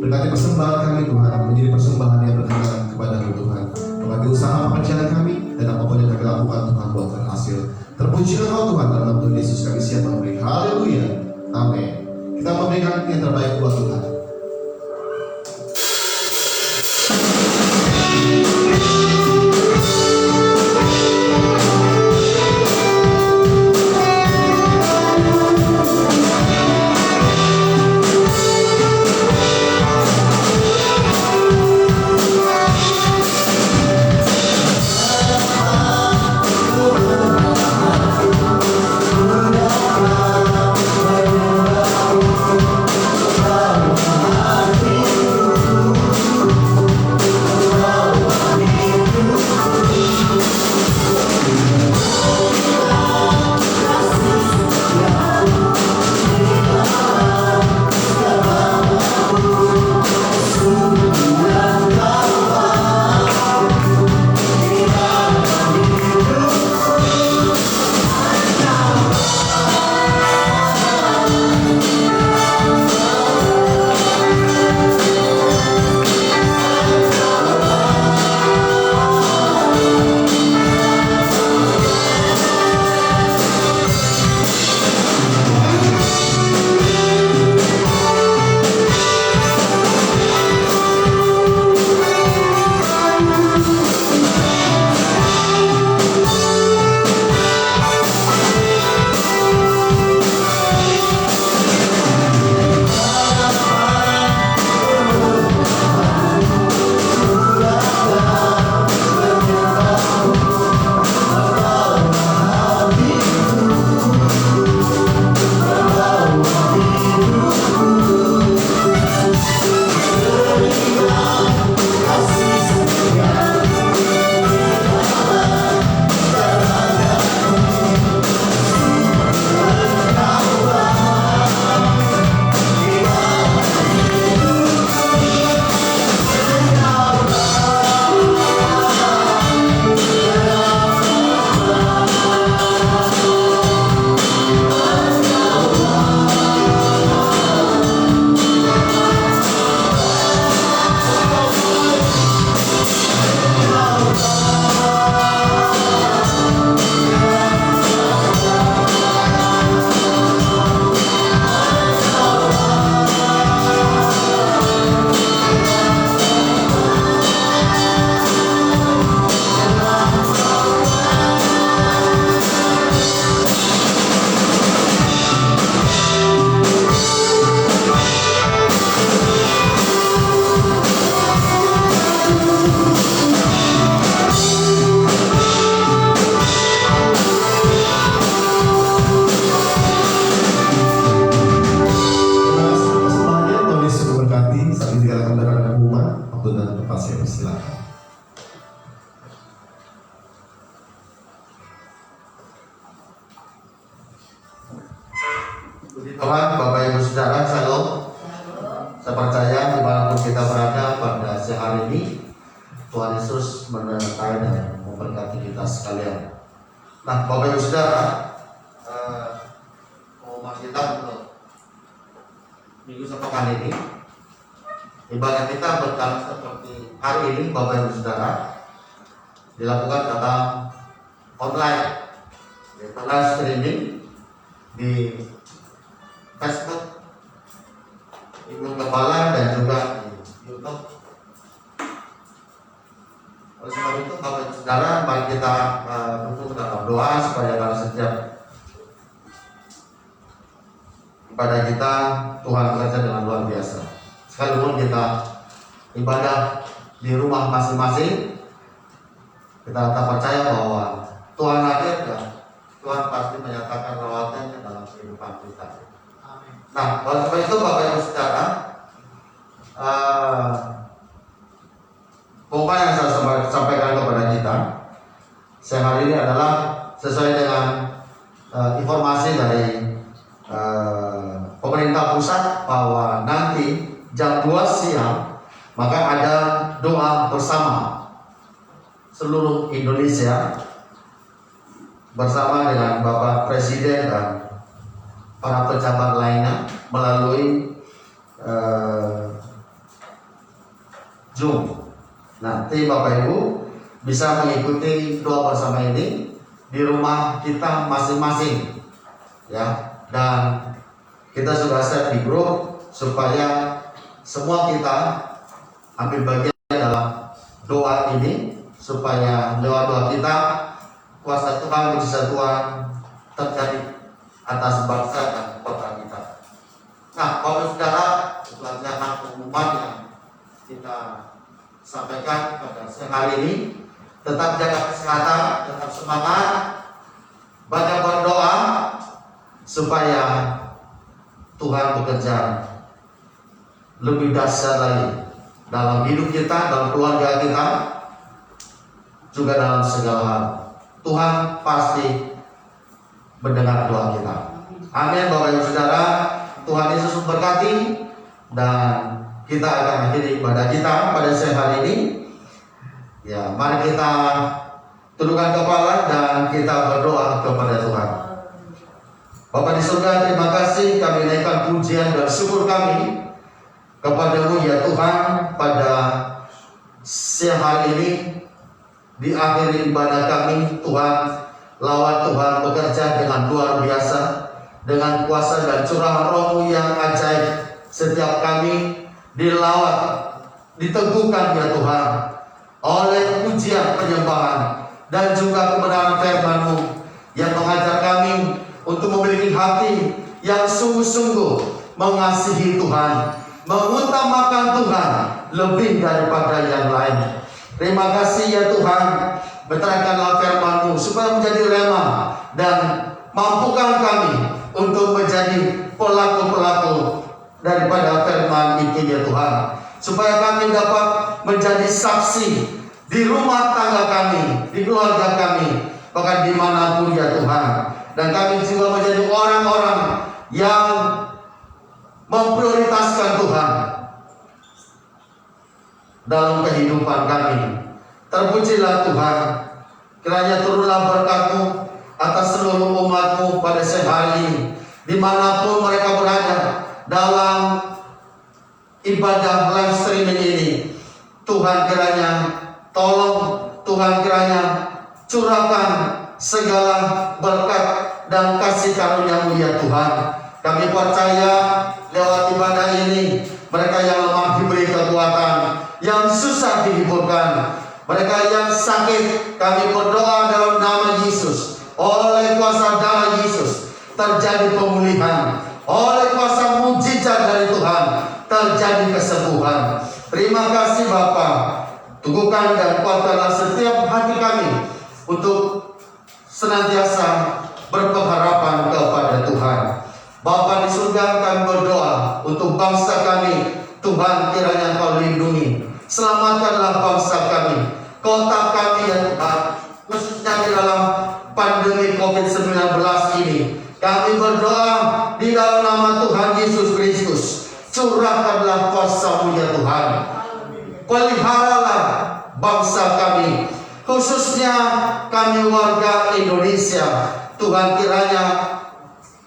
Berkati persembahan kami Tuhan menjadi persembahan yang berkenan kepada-Mu Tuhan. Berkati usaha pekerjaan kami dan apapun yang kami lakukan Tuhan buat berhasil. Terpujilah Kau Tuhan, dalam nama Tuhan Yesus kami siap memberi. Haleluya. Amin. Kita memberikan yang terbaik buat Tuhan. Puji Tuhan, Bapak Ibu Saudara, Shalom. Saya percaya dimanapun kita berada pada siang hari ini, Tuhan Yesus menyertai dan memberkati kita sekalian. Nah, Bapak Ibu Saudara, pengumuman kita untuk minggu sepekan ini, ibadah kita berjalan seperti hari ini, Bapak Ibu Saudara, dilakukan dalam online streaming di Facebook Ibu Gembala dan juga di YouTube. Oleh sebab itu, Bapak Ibu Saudara, mari kita dukung dalam doa supaya dalam setiap ibadah kita Tuhan bekerja dengan luar biasa. Sekalipun kita ibadah di rumah masing-masing, kita tetap percaya bahwa Tuhan hadir dan Tuhan pasti menyatakan lawatannya dalam kehidupan kita. Nah, oleh sebab itu Bapak Ibu Saudara, pokok yang saya sampaikan kepada kita siang hari ini adalah sesuai dengan informasi dari pemerintah pusat bahwa nanti jam 2 siang maka ada doa bersama seluruh Indonesia bersama dengan Bapak Presiden dan para pejabat lainnya melalui Zoom. Nanti Bapak Ibu bisa mengikuti doa bersama ini di rumah kita masing-masing, ya. Dan kita sudah share di grup supaya semua kita ambil bagian dalam doa ini supaya doa-doa kita kuasa Tuhan, mujizat Tuhan terjadi atas bangsa dan kota kita. Nah, Bapak Saudara, pelajaran pengumuman yang kita sampaikan pada siang hari ini, tetap jaga kesehatan, tetap semangat, banyak berdoa supaya Tuhan bekerja lebih dahsyat lagi dalam hidup kita, dalam keluarga kita, juga dalam segala hal. Tuhan pasti mendengar doa kita. Amin. Bapak Ibu Saudara, Tuhan Yesus memberkati, dan kita akan akhiri ibadah kita pada siang hari ini. Ya, mari kita tundukkan kepala dan kita berdoa kepada Tuhan. Bapa di surga, terima kasih kami naikkan pujian dan syukur kami kepada-Mu ya Tuhan pada siang hari ini. Di akhir ibadah kami Tuhan, lawat Tuhan bekerja dengan luar biasa, dengan kuasa dan curahan Roh-Mu yang ajaib. Setiap kami dilawat, diteguhkan ya Tuhan oleh pujian penyembahan dan juga kebenaran firman-Mu yang mengajar kami untuk memiliki hati yang sungguh-sungguh mengasihi Tuhan, mengutamakan Tuhan lebih daripada yang lain. Terima kasih ya Tuhan, menerangkanlah firman-Mu supaya menjadi rema dan mampukan kami untuk menjadi pelaku-pelaku daripada firman itu ya Tuhan, supaya kami dapat menjadi saksi di rumah tangga kami, di keluarga kami, bahkan dimanapun ya Tuhan. Dan kami juga menjadi orang-orang yang memprioritaskan Tuhan dalam kehidupan kami. Terpujilah Tuhan, kiranya turunlah berkat-Mu atas seluruh umat-Mu pada siang hari ini, dimanapun mereka berada dalam ibadah live streaming ini. Tuhan kiranya tolong, Tuhan kiranya curahkan segala berkat dan kasih karunia-Mu ya Tuhan. Kami percaya lewat ibadah ini mereka yang lemah diberi kekuatan, yang susah dihiburkan, mereka yang sakit kami berdoa dalam nama Yesus, oleh kuasa darah Yesus terjadi pemulihan, oleh kuasa mujizat dari Tuhan terjadi kesembuhan. Terima kasih Bapa, teguhkan dan kuatkanlah setiap hati kami untuk senantiasa berpengharapan kepada Tuhan. Bapa di surga, kami berdoa untuk bangsa kami. Tuhan kiranya Kau lindungi, selamatkanlah bangsa kami, kota kami ya Tuhan, khususnya di dalam pandemi COVID-19 ini. Kami berdoa di dalam nama Tuhan Yesus Kristus, curahkanlah kuasa-Mu ya Tuhan. Peliharalah bangsa kami, khususnya kami warga Indonesia. Tuhan kiranya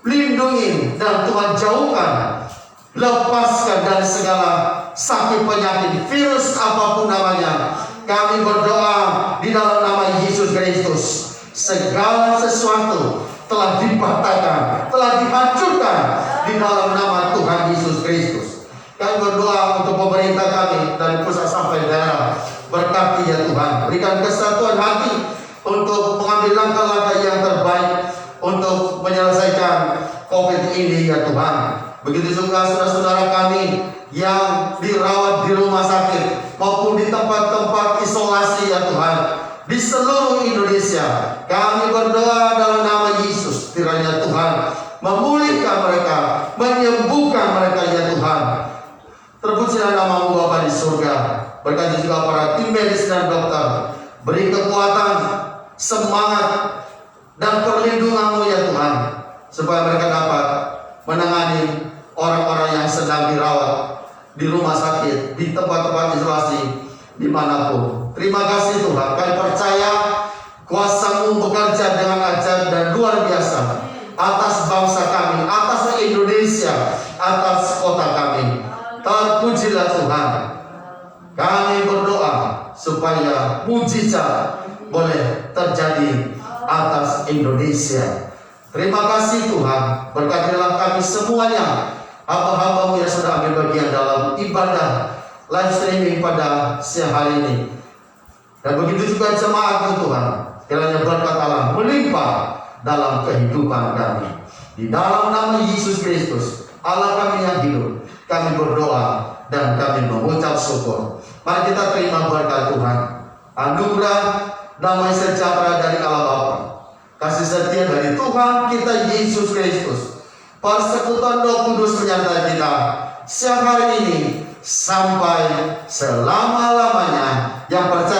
lindungi dan Tuhan jauhkan, lepaskan dari segala sakit penyakit, virus apapun namanya. Kami berdoa di dalam nama Yesus Kristus, segala sesuatu telah dipatahkan, telah dihancurkan di dalam nama Tuhan Yesus Kristus. Kami kami berdoa untuk pemerintah kami dari pusat sampai daerah. Berkati ya Tuhan, berikan kesatuan hati untuk mengambil langkah-langkah yang terbaik untuk menyelesaikan COVID ini ya Tuhan. Begitu juga saudara-saudara kami yang dirawat di rumah sakit maupun di tempat-tempat isolasi ya Tuhan, di seluruh Indonesia. Kami berdoa dalam nama Yesus, kiranya Tuhan memulihkan mereka, menyembuhkan mereka ya Tuhan. Terpujilah nama-Mu Bapa di surga. Berkati juga para tim medis dan dokter. Beri kekuatan, semangat, dan perlindungan-Mu ya Tuhan, supaya mereka dapat menangani orang-orang yang sedang dirawat di rumah sakit, di tempat-tempat isolasi, dimanapun. Terima kasih Tuhan, kami percaya kuasa-Mu bekerja dengan ajaib dan luar biasa atas bangsa kami, atas Indonesia, atas kota kami. Terpujilah Tuhan. Kami berdoa supaya mujizat boleh terjadi atas Indonesia. Terima kasih Tuhan, berkatilah kami semuanya, hamba-hamba-Mu yang sudah ambil bagian dalam ibadah live streaming pada siang hari ini. Dan begitu juga jemaat-Mu Tuhan, kiranya berkat Allah melimpah dalam kehidupan kami. Di dalam nama Yesus Kristus, Allah kami yang hidup, kami berdoa dan kami mengucap syukur. Mari kita terima berkat Tuhan, anugerah damai sejahtera dari Allah Bapa, kasih setia dari Tuhan kita Yesus Kristus, persekutuan Roh Kudus menyertai kita siang hari ini sampai selama-lamanya. Yang percaya